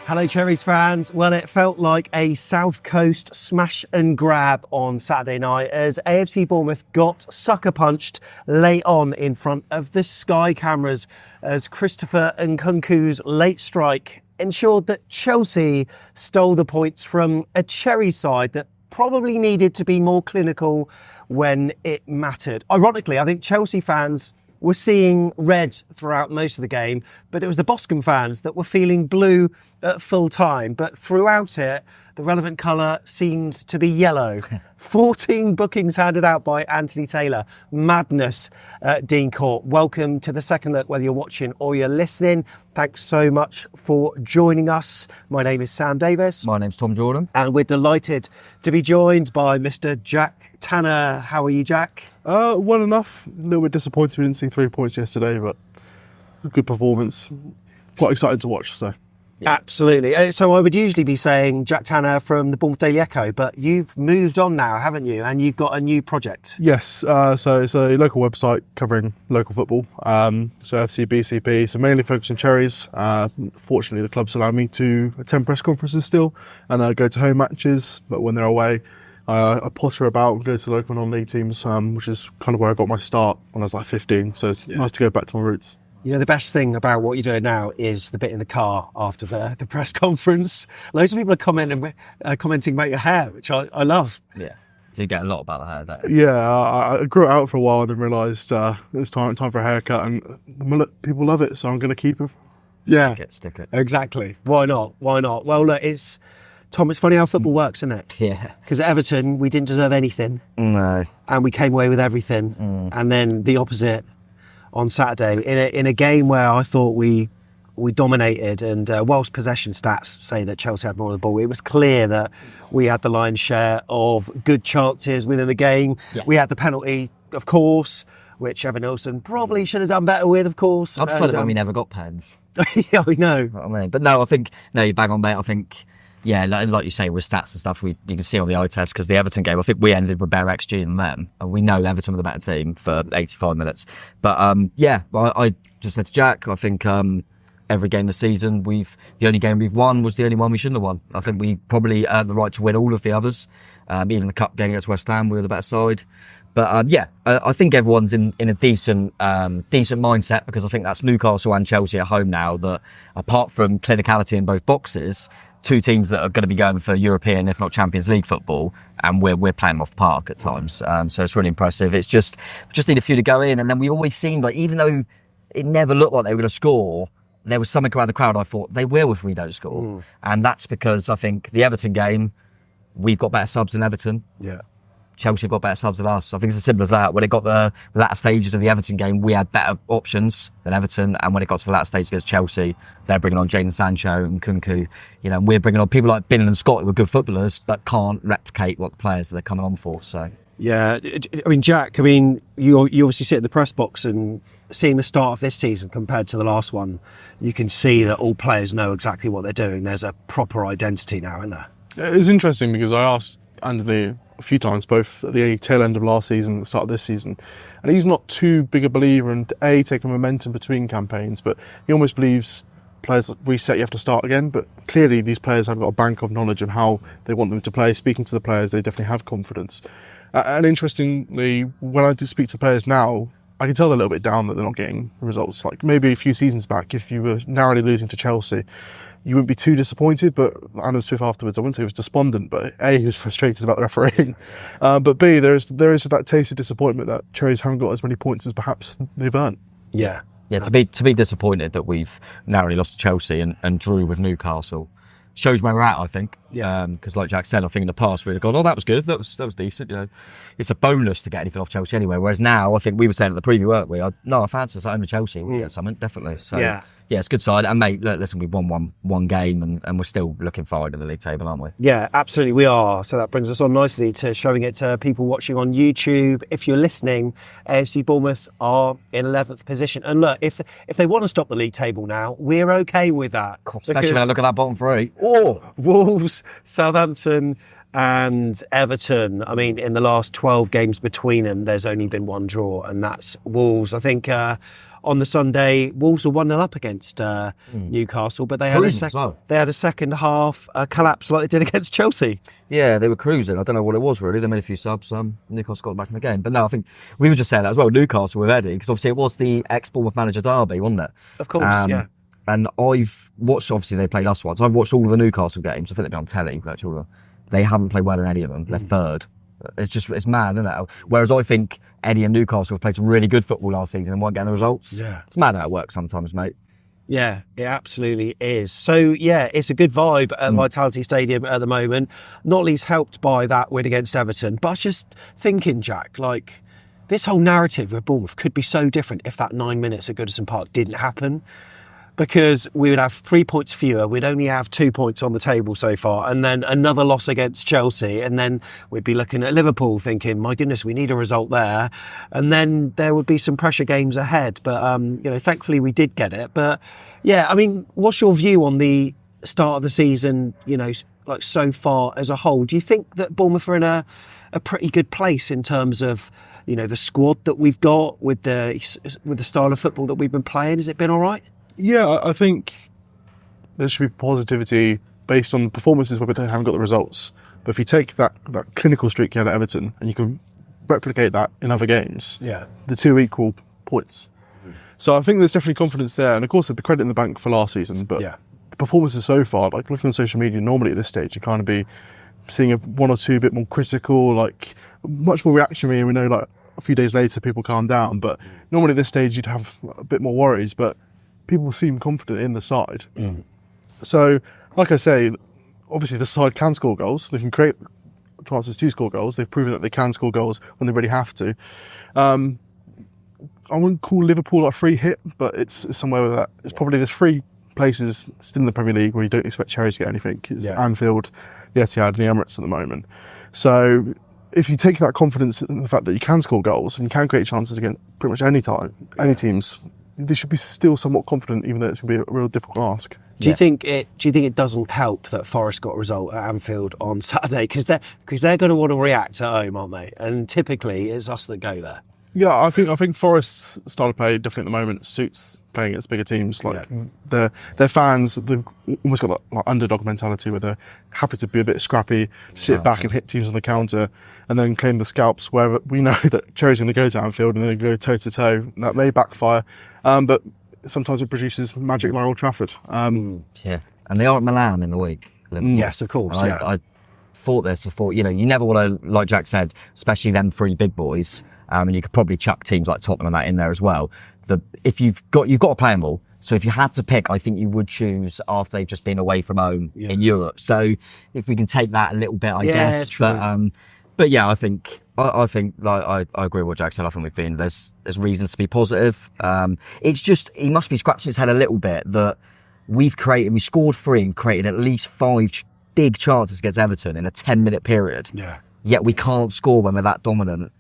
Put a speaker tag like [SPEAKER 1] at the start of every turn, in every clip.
[SPEAKER 1] Hello, Cherries fans. Well, it felt like a South Coast smash and grab on Saturday night as AFC Bournemouth got sucker punched late on in front of the Sky cameras as Christopher Nkunku's late strike ensured that Chelsea stole the points from a Cherries side that probably needed to be more clinical when it mattered. Ironically, I think Chelsea fans were seeing red throughout most of the game, but it was the Boscombe fans that were feeling blue at full time. But throughout it, the relevant colour seemed to be yellow. 14 bookings handed out by Anthony Taylor. Madness at Dean Court. Welcome to the second look, whether you're watching or you're listening. Thanks so much for joining us. My name is Sam Davis.
[SPEAKER 2] My name's Tom Jordan.
[SPEAKER 1] And we're delighted to be joined by Mr. Jack Tanner. How are you, Jack?
[SPEAKER 3] Well enough. A little bit disappointed we didn't see 3 points yesterday, but a good performance. Quite excited to watch, so.
[SPEAKER 1] Yeah. Absolutely. So I would usually be saying Jack Tanner from the Bournemouth Daily Echo, but you've moved on now, haven't you? And you've got a new project.
[SPEAKER 3] Yes, so it's a local website covering local football. So AFCB, CP, so mainly focused on Cherries. Fortunately, the clubs allow me to attend press conferences still and go to home matches, but when they're away, I potter about and go to local non-league teams, which is kind of where I got my start when I was like 15. So it's nice to go back to my roots.
[SPEAKER 1] You know, the best thing about what you're doing now is the bit in the car after the press conference. Loads of people are commenting about your hair, which I love.
[SPEAKER 2] Yeah, you get a lot about the hair there.
[SPEAKER 3] Yeah, I grew it out for a while and then realised it was time for a haircut, and people love it, so I'm going to keep it.
[SPEAKER 1] Yeah,
[SPEAKER 2] Stick it.
[SPEAKER 1] Exactly. Why not? Well, look, Tom, it's funny how football works, isn't it?
[SPEAKER 2] Yeah.
[SPEAKER 1] Because at Everton, we didn't deserve anything.
[SPEAKER 2] No.
[SPEAKER 1] And we came away with everything. And then the opposite on Saturday in a game where I thought we dominated, and whilst possession stats say that Chelsea had more of the ball, it was clear that we had the lion's share of good chances within the game. Yeah. We had the penalty, of course, which Evan Nilsson probably should have done better with, of course.
[SPEAKER 2] I prefer it when we never got pens.
[SPEAKER 1] Yeah, we know.
[SPEAKER 2] You know what I mean? But no, I think, you bang on, mate. I think, yeah, like you say, with stats and stuff, you can see on the eye test, because the Everton game, I think we ended with better XG than them. And we know Everton were the better team for 85 minutes. But I just said to Jack, I think every game this season, the only game we've won was the only one we shouldn't have won. I think we probably earned the right to win all of the others. Even the cup game against West Ham, we were the better side. But I think everyone's in a decent mindset, because I think that's Newcastle and Chelsea at home now, that apart from clinicality in both boxes, two teams that are going to be going for European, if not Champions League football, and we're playing them off the park at times. So it's really impressive. It's just need a few to go in, and then we always seemed like, even though it never looked like they were going to score, there was something around the crowd. I thought they will if we don't score, and that's because I think the Everton game, we've got better subs than Everton.
[SPEAKER 1] Yeah.
[SPEAKER 2] Chelsea have got better subs than us. I think it's as simple as that. When it got the latter stages of the Everton game, we had better options than Everton. And when it got to the latter stage against Chelsea, they're bringing on Jadon Sancho and Nkunku. You know, we're bringing on people like Binnon and Scott, who are good footballers, but can't replicate what the players that they're coming on for. So.
[SPEAKER 1] Yeah, I mean, Jack, you obviously sit in the press box, and seeing the start of this season compared to the last one, you can see that all players know exactly what they're doing. There's a proper identity now, isn't there?
[SPEAKER 3] It's interesting because I asked Anthony a few times, both at the tail end of last season and the start of this season, and he's not too big a believer in taking momentum between campaigns, but he almost believes players reset, you have to start again. But clearly these players have got a bank of knowledge of how they want them to play. Speaking to the players, they definitely have confidence. And interestingly, when I do speak to players now, I can tell they're a little bit down that they're not getting the results. Like maybe a few seasons back, if you were narrowly losing to Chelsea, you wouldn't be too disappointed. But Adam Smith afterwards, I wouldn't say he was despondent, but A, he was frustrated about the refereeing. But B, there is that taste of disappointment that Cherries haven't got as many points as perhaps they've earned.
[SPEAKER 1] Yeah.
[SPEAKER 2] Yeah, to be disappointed that we've narrowly lost to Chelsea and drew with Newcastle shows where we're at, I think.
[SPEAKER 1] Yeah.
[SPEAKER 2] Because like Jack said, I think in the past we'd have gone, oh, that was good, that was decent. You know, it's a bonus to get anything off Chelsea anyway. Whereas now, I think we were saying at the preview, weren't we? I fancy us at home to Chelsea. We'll get something, definitely. So yeah, it's a good side. And mate, look, listen, we've won one game and we're still looking forward to the league table, aren't we?
[SPEAKER 1] Yeah, absolutely, we are. So that brings us on nicely to showing it to people watching on YouTube. If you're listening, AFC Bournemouth are in 11th position. And look, if they want to stop the league table now, we're okay with that.
[SPEAKER 2] Especially when I look at that bottom three.
[SPEAKER 1] Oh, Wolves, Southampton and Everton. I mean, in the last 12 games between them, there's only been one draw, and that's Wolves. I think on the Sunday, Wolves were 1-0 up against Newcastle, but they had a second half collapse like they did against Chelsea.
[SPEAKER 2] Yeah, they were cruising. I don't know what it was really. They made a few subs. Newcastle got back in the game. But no, I think we were just saying that as well. Newcastle with Eddie, because obviously it was the ex-Bournemouth manager derby, wasn't it?
[SPEAKER 1] Of course, yeah.
[SPEAKER 2] And I've watched, obviously they played us once. I've watched all of the Newcastle games. I think they've been on telly, virtually. They haven't played well in any of them. They're third. It's mad, isn't it? Whereas I think Eddie and Newcastle have played some really good football last season and weren't getting the results.
[SPEAKER 1] Yeah.
[SPEAKER 2] It's mad how it works sometimes, mate.
[SPEAKER 1] Yeah, it absolutely is. So, yeah, it's a good vibe at Vitality Stadium at the moment. Not least helped by that win against Everton. But I was just thinking, Jack, like, this whole narrative with Bournemouth could be so different if that 9 minutes at Goodison Park didn't happen. Because we would have 3 points fewer, we'd only have 2 points on the table so far, and then another loss against Chelsea, and then we'd be looking at Liverpool thinking, my goodness, we need a result there, and then there would be some pressure games ahead. But thankfully we did get it. But yeah, I mean, what's your view on the start of the season? Like so far as a whole, do you think that Bournemouth are in a pretty good place in terms of the squad that we've got with the style of football that we've been playing? Has it been all right?
[SPEAKER 3] Yeah, I think there should be positivity based on performances where we haven't got the results. But if you take that clinical streak you had at Everton and you can replicate that in other games, the two equal points. So I think there's definitely confidence there. And of course, there'd be credit in the bank for last season. But the performances so far, like looking on social media, normally at this stage, you kind of be seeing one or two a bit more critical, like much more reactionary. And we know like a few days later, people calm down. But normally at this stage, you'd have a bit more worries. But people seem confident in the side. So, like I say, obviously the side can score goals. They can create chances to score goals. They've proven that they can score goals when they really have to. I wouldn't call Liverpool a free hit, but it's somewhere where it's probably there's 3 places still in the Premier League where you don't expect Cherries to get anything. It's Anfield, the Etihad, and the Emirates at the moment. So if you take that confidence in the fact that you can score goals and you can create chances against pretty much any teams, they should be still somewhat confident, even though it's going to be a real difficult ask.
[SPEAKER 1] Do you think it doesn't help that Forest got a result at Anfield on Saturday because they're going to want to react at home, aren't they? And typically it's us that go there.
[SPEAKER 3] Yeah, I think Forest's style of play definitely at the moment suits playing against bigger teams. Like their fans, they've almost got that like underdog mentality where they're happy to be a bit scrappy, sit back and hit teams on the counter, and then claim the scalps. Where we know that Cherries going to go to Anfield and they're going to go toe to toe. That may backfire, but sometimes it produces magic like Old Trafford.
[SPEAKER 2] Yeah, and they are at Milan in the week.
[SPEAKER 1] Yes, of course.
[SPEAKER 2] I thought this. I thought you never want to, like Jack said, especially them 3 big boys. And you could probably chuck teams like Tottenham and that in there as well. If you've got to play them all. So if you had to pick, I think you would choose after they've just been away from home in Europe. So if we can take that a little bit, I guess. True. But yeah, I think like I agree with what Jack said. I think there's reasons to be positive. It's just he must be scratching his head a little bit that we scored 3 and created at least 5 big chances against Everton in a 10-minute period.
[SPEAKER 1] Yeah.
[SPEAKER 2] Yet we can't score when we're that dominant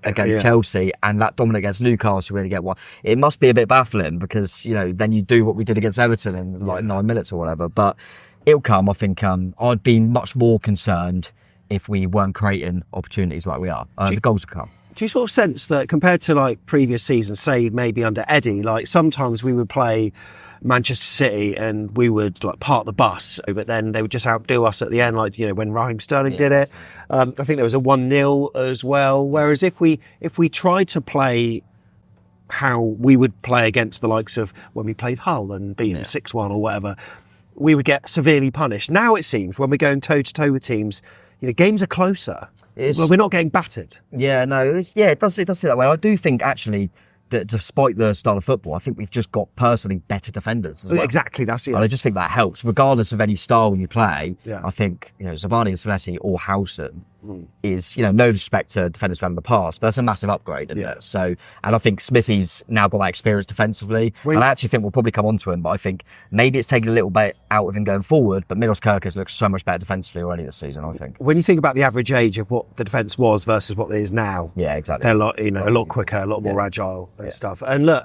[SPEAKER 2] against Chelsea and that dominant against Newcastle, we only get 1. It must be a bit baffling because, then you do what we did against Everton in like 9 minutes or whatever. But it'll come. I think I'd be much more concerned if we weren't creating opportunities like we are. The goals will come.
[SPEAKER 1] Do you sort of sense that compared to like previous seasons, say maybe under Eddie, like sometimes we would play Manchester City and we would like park the bus, but then they would just outdo us at the end, like when Raheem Sterling did it. I think there was a 1-0 as well. Whereas if we tried to play how we would play against the likes of when we played Hull and beat them 6-1 or whatever, we would get severely punished. Now it seems when we're going toe to toe with teams, games are closer. Well, we're not getting battered.
[SPEAKER 2] Yeah, no, it does seem that way. I do think actually that despite the style of football, I think we've just got personally better defenders as well.
[SPEAKER 1] Exactly, that's it.
[SPEAKER 2] And I just think that helps, regardless of any style you play. Yeah. I think Zabani and Salesi or Howson is no disrespect to defenders we've had in the past, but that's a massive upgrade, isn't it? So, and I think Smithy's now got that experience defensively, and I actually think we'll probably come on to him, but I think maybe it's taken a little bit out of him going forward, but Milos Kerkez looks so much better defensively already this season, I think.
[SPEAKER 1] When you think about the average age of what the defence was versus what it is now,
[SPEAKER 2] exactly,
[SPEAKER 1] they're a lot quicker, a lot more agile and stuff. And look,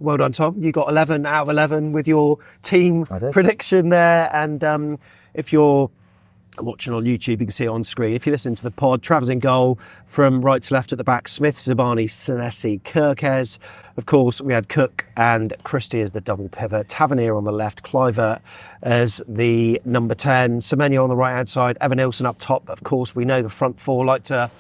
[SPEAKER 1] well done, Tom. You got 11 out of 11 with your team prediction there, and if you're watching on YouTube, you can see it on screen. If you listen to the pod, Travers in goal, from right to left at the back, Smith, Zabani, Senesi, Kirkes. Of course, we had Cook and Christie as the double pivot, Tavernier on the left, Clivert as the number 10, Semenyo on the right-hand side, Evan Nilsson up top. Of course, we know the front four like to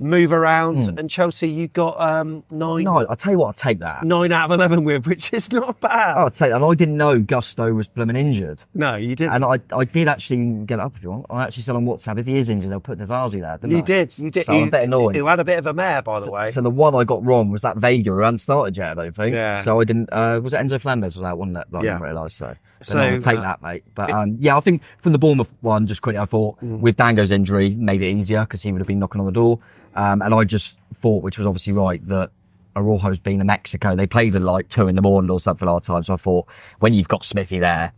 [SPEAKER 1] move around, and Chelsea, you got 9.
[SPEAKER 2] No, I'll tell you what, I'll take that.
[SPEAKER 1] 9 out of 11 with, which is not bad.
[SPEAKER 2] I'll take that. And I didn't know Gusto was blooming injured.
[SPEAKER 1] No, you didn't.
[SPEAKER 2] And I did actually get it up if you want. I actually said on WhatsApp, if he is injured, they'll put Nazazi there, didn't
[SPEAKER 1] You
[SPEAKER 2] I?
[SPEAKER 1] did.
[SPEAKER 2] So I'm a bit annoyed.
[SPEAKER 1] You had a bit of a mare, by the way.
[SPEAKER 2] So the one I got wrong was that Vega, who hadn't started yet, I don't think.
[SPEAKER 1] Yeah.
[SPEAKER 2] So I didn't, was it Enzo Fernandez was out, wasn't it? I didn't realise, so no, I'll take that, mate. But yeah, I think from the Bournemouth one, just quickly, I thought with Dango's injury, made it easier because he would have been knocking on the door. And I just thought, which was obviously right, that Araujo's been in Mexico. They played at like 2 a.m. or something our time. So I thought, when you've got Smithy there,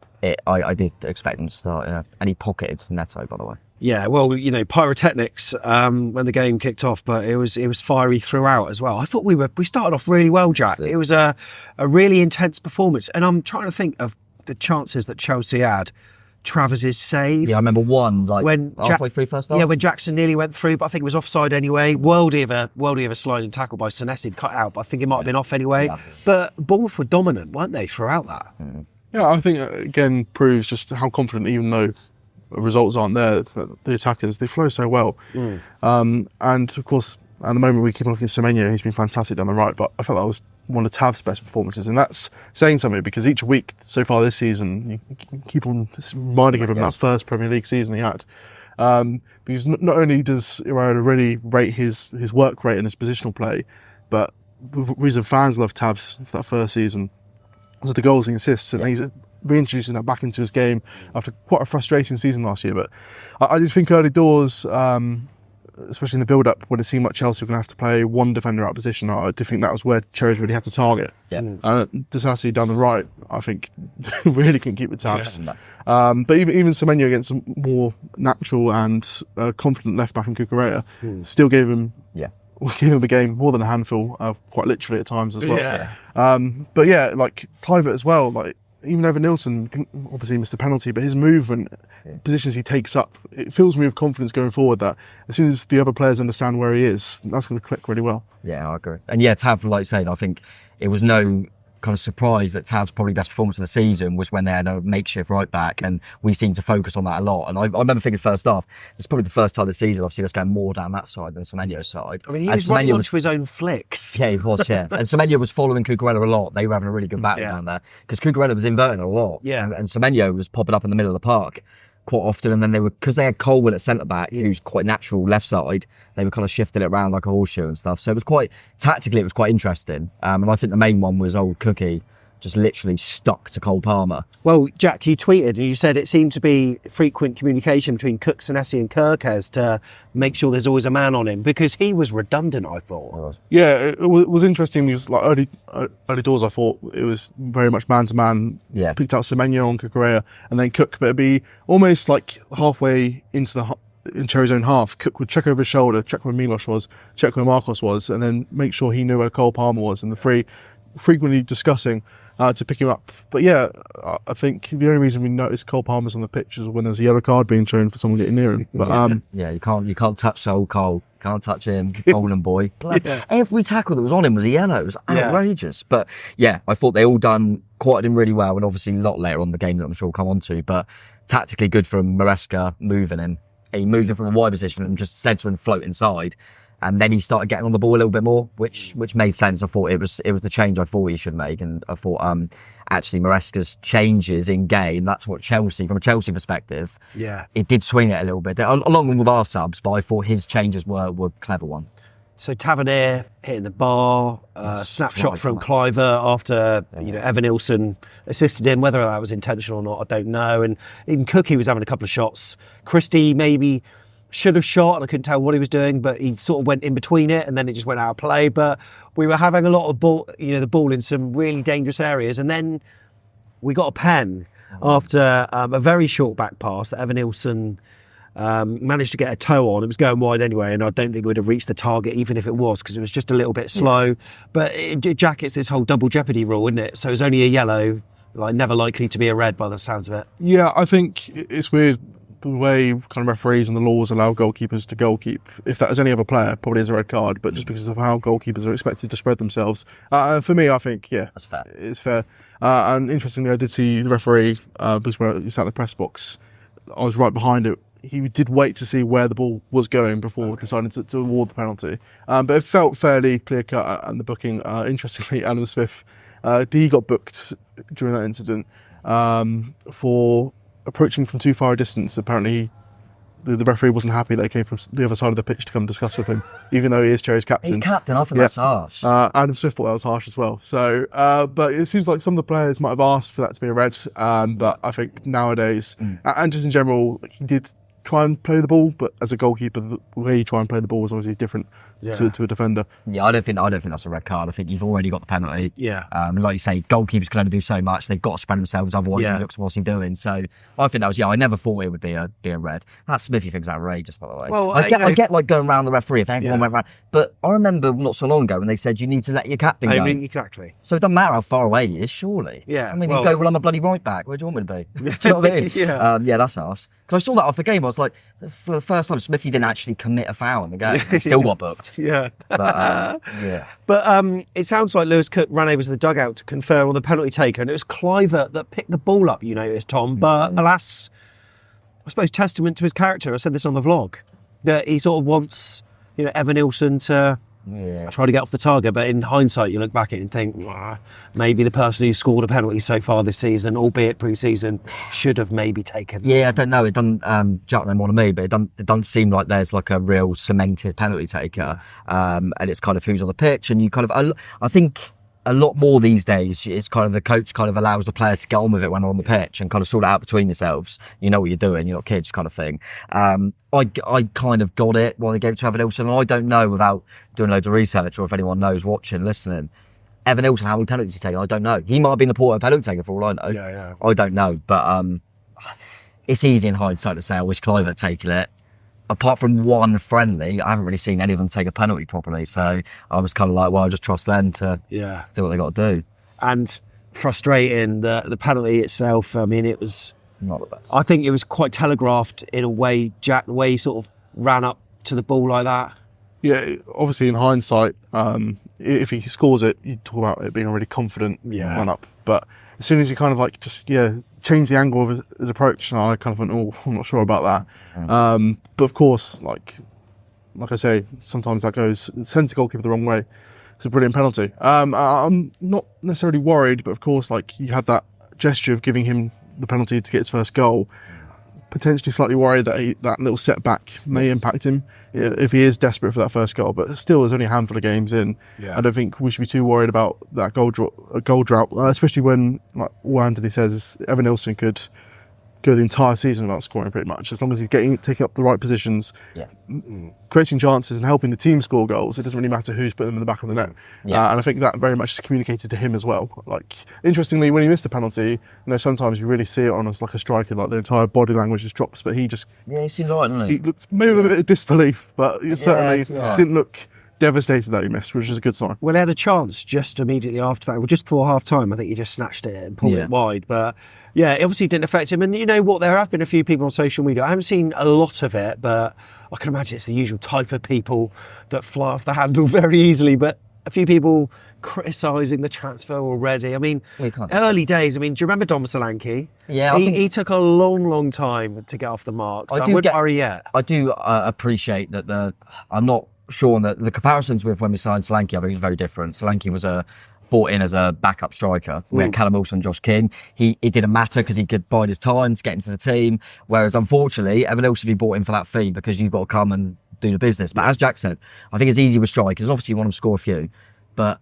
[SPEAKER 2] I did expect him to start. Yeah. And he pocketed Neto, by the way.
[SPEAKER 1] Yeah, well, you know, pyrotechnics when the game kicked off, but it was fiery throughout as well. I thought we started off really well, Jack. It was a really intense performance, and I'm trying to think of the chances that Chelsea had. Travers's save.
[SPEAKER 2] Yeah, I remember one when halfway through first half.
[SPEAKER 1] Yeah, when Jackson nearly went through, but I think it was offside anyway. Worldy of a sliding tackle by Senesi, cut out, but I think it might have been off anyway. Yeah. But Bournemouth were dominant, weren't they, throughout that?
[SPEAKER 3] Yeah, I think again proves just how confident, even though results aren't there, the attackers, they flow so well. And of course, at the moment we keep on looking at Semenyo, he's been fantastic down the right, but I felt that was one of Tav's best performances, and that's saying something because each week so far this season you keep on reminding him of that first Premier League season he had. Because not only does Iraola really rate his work rate and his positional play, but the reason fans love Tav's for that first season was the goals and assists, and he's reintroducing that back into his game after quite a frustrating season last year. But I did think early doors, especially in the build-up, when it seemed like Chelsea were going to have to play one defender out of position, I did think that was where Cherries really had to target.
[SPEAKER 2] Yeah.
[SPEAKER 3] Dissection down the right, I think, really couldn't keep the tabs. But even Semenyo against a more natural and confident left-back in Cucurella still gave him a game more than a handful, quite literally at times as well. But yeah, like Clivert as well, like even Evan Nilsson obviously missed a penalty, but his movement, positions he takes up, it fills me with confidence going forward that as soon as the other players understand where he is, that's going to click really well.
[SPEAKER 2] Yeah, I agree. And yeah, Tav, like you said, I think it was no kind of surprise that Tav's probably best performance of the season was when they had a makeshift right back, and we seemed to focus on that a lot. And I remember thinking first half, it's probably the first time this season I've seen us going more down that side than Semenyo's side.
[SPEAKER 1] I mean, he was running onto his own flicks.
[SPEAKER 2] Yeah, he was, yeah. And Semenyo was following Cucurella a lot. They were having a really good battle down there because Cucurella was inverting a lot.
[SPEAKER 1] Yeah.
[SPEAKER 2] And Semenyo was popping up in the middle of the park quite often, and then because they had Colwell at centre back, who's quite natural left side, they were kind of shifting it around like a horseshoe and stuff. So it was quite interesting. And I think the main one was old Cookie just literally stuck to Cole Palmer.
[SPEAKER 1] Well, Jack, you tweeted and you said it seemed to be frequent communication between Cook, Senesi and Kirkes to make sure there's always a man on him, because he was redundant, I thought.
[SPEAKER 3] Yeah, it was interesting because like early doors I thought it was very much man-to-man.
[SPEAKER 2] Yeah.
[SPEAKER 3] Picked out Semenyo on Cucurella and then Cook, but it'd be almost like halfway into in Cherry's own half, Cook would check over his shoulder, check where Milos was, check where Marcos was, and then make sure he knew where Cole Palmer was, and the three frequently discussing to pick him up. But yeah, I think the only reason we noticed Cole Palmer's on the pitch is when there's a yellow card being shown for someone getting near him. But
[SPEAKER 2] yeah, you can't touch old Cole. Can't touch him, golden boy. Every tackle that was on him was a yellow. It was outrageous. But yeah, I thought they all quieted him really well, and obviously a lot later on in the game that I'm sure we'll come on to. But tactically good from Maresca moving him. He moved him from a wide position and just said to him float inside. And then he started getting on the ball a little bit more, which made sense. I thought it was the change I thought he should make, and I thought actually Maresca's changes in game, that's what Chelsea, from a Chelsea perspective, it did swing it a little bit, along with our subs, but I thought his changes were clever ones.
[SPEAKER 1] So Tavernier hitting the bar, snapshot from Clivert after Evan Nilsson assisted him. Whether that was intentional or not, I don't know. And even Cookie was having a couple of shots. Christie maybe should have shot, and I couldn't tell what he was doing, but he sort of went in between it and then it just went out of play. But we were having a lot of the ball in some really dangerous areas, and then we got a pen after a very short back pass that Evan Nilsson managed to get a toe on. It was going wide anyway, and I don't think it would have reached the target even if it was, because it was just a little bit slow. But Jack, it's this whole double jeopardy rule, isn't it? So it's only a yellow, like never likely to be a red by the sounds of it.
[SPEAKER 3] Yeah, I think it's weird. the way kind of referees and the laws allow goalkeepers to goalkeep, if that was any other player, probably is a red card. But just because of how goalkeepers are expected to spread themselves, for me, I think
[SPEAKER 2] That's fair.
[SPEAKER 3] it's fair. And interestingly, I did see the referee because when he sat in the press box, I was right behind it. He did wait to see where the ball was going before deciding to award the penalty. But it felt fairly clear cut and the booking. Interestingly, Adam Smith, he got booked during that incident for approaching from too far a distance. Apparently, the referee wasn't happy that he came from the other side of the pitch to come discuss with him, even though he is Cherries captain.
[SPEAKER 2] He's captain, I think that's harsh.
[SPEAKER 3] Adam Smith thought that was harsh as well. So, but it seems like some of the players might have asked for that to be a red, but I think nowadays, and just in general, he did try and play the ball, but as a goalkeeper, the way you try and play the ball is obviously different to a defender.
[SPEAKER 2] Yeah, I don't think that's a red card. I think you've already got the penalty.
[SPEAKER 1] Yeah.
[SPEAKER 2] Like you say, goalkeepers can only do so much. They've got to spread themselves, otherwise it looks what's he doing. So I think that was I never thought it would be a red. That Smithy thing's outrageous, by the way.
[SPEAKER 1] Well,
[SPEAKER 2] I get like going around the referee if everyone went round, but I remember not so long ago when they said you need to let your captain go.
[SPEAKER 1] I mean, exactly.
[SPEAKER 2] So it doesn't matter how far away he is, surely.
[SPEAKER 1] Yeah.
[SPEAKER 2] I mean, he'd go, well, I'm a bloody right back. Where do you want me to be? Do you know what I mean? Yeah, that's harsh. Because I saw that off the game, I was like, for the first time, Smithy didn't actually commit a foul in the game. He still got booked.
[SPEAKER 1] Yeah.
[SPEAKER 2] But
[SPEAKER 1] it sounds like Lewis Cook ran over to the dugout to confer on the penalty taker, and it was Clivert that picked the ball up, you noticed, Tom. But alas, I suppose testament to his character. I said this on the vlog, that he sort of wants, Evan Nilsson to try to get off the target. But in hindsight, you look back at it and think, maybe the person who scored a penalty so far this season, albeit pre-season, should have maybe taken.
[SPEAKER 2] Yeah, I don't know. It doesn't jump them on me, but it doesn't seem like there's like a real cemented penalty taker. And it's kind of who's on the pitch, and you kind of, I think a lot more these days, it's kind of the coach kind of allows the players to get on with it when they're on the pitch and kind of sort it out between yourselves. You know what you're doing, you're not kids kind of thing. I kind of got it when they gave it to Evan Nilsson, and I don't know without doing loads of research or if anyone knows watching, listening. Evan Nilsson, how many penalties he taken? I don't know. He might have been the Porto penalty taker for all I know.
[SPEAKER 1] Yeah.
[SPEAKER 2] I don't know, but it's easy in hindsight to say I wish Clive had taken it. Apart from one friendly, I haven't really seen any of them take a penalty properly. So I was kind of like, well, I just trust them to do what they got to do.
[SPEAKER 1] And frustrating, the penalty itself, I mean, it was
[SPEAKER 2] not the best.
[SPEAKER 1] I think it was quite telegraphed in a way, Jack, the way he sort of ran up to the ball like that.
[SPEAKER 3] Yeah, obviously in hindsight, if he scores it, you talk about it being a really confident run up. But as soon as he kind of like change the angle of his approach, and I kind of went, I'm not sure about that. But of course, like I say, sometimes that sends the goalkeeper the wrong way. It's a brilliant penalty. I'm not necessarily worried, but of course, like you have that gesture of giving him the penalty to get his first goal. Potentially slightly worried that that little setback may impact him if he is desperate for that first goal. But still, there's only a handful of games in. I don't think we should be too worried about that goal drought, especially when, like what Anthony says, Evan Nilsson could go the entire season without scoring pretty much, as long as he's taking up the right positions, creating chances and helping the team score goals. It doesn't really matter who's putting them in the back of the net. And I think that very much is communicated to him as well. Like, interestingly, when he missed a penalty, sometimes you really see it on us like a striker, like the entire body language just drops, but he just...
[SPEAKER 2] Yeah, he seemed alright, didn't he?
[SPEAKER 3] He looked maybe with a bit of disbelief, but he certainly didn't look devastated that he missed, which is a good sign.
[SPEAKER 1] Well, he had a chance just immediately after that. Well, just before half-time, I think he just snatched it and pulled it wide, but... Yeah, it obviously didn't affect him. And you know what? There have been a few people on social media. I haven't seen a lot of it, but I can imagine it's the usual type of people that fly off the handle very easily. But a few people criticising the transfer already. I mean, early days. I mean, do you remember Dominic Solanke?
[SPEAKER 2] Yeah.
[SPEAKER 1] He took a long time to get off the mark. So I wouldn't worry yet.
[SPEAKER 2] I do appreciate that I'm not sure on the comparisons with when we signed Solanke. I think it's very different. Solanke was brought in as a backup striker. We had Callum Wilson and Josh King. It didn't matter because he could bide his time to get into the team. Whereas, unfortunately, Evan Nilsson be brought in for that fee because you've got to come and do the business. But as Jack said, I think it's easy with strikers. Obviously, you want them to score a few. But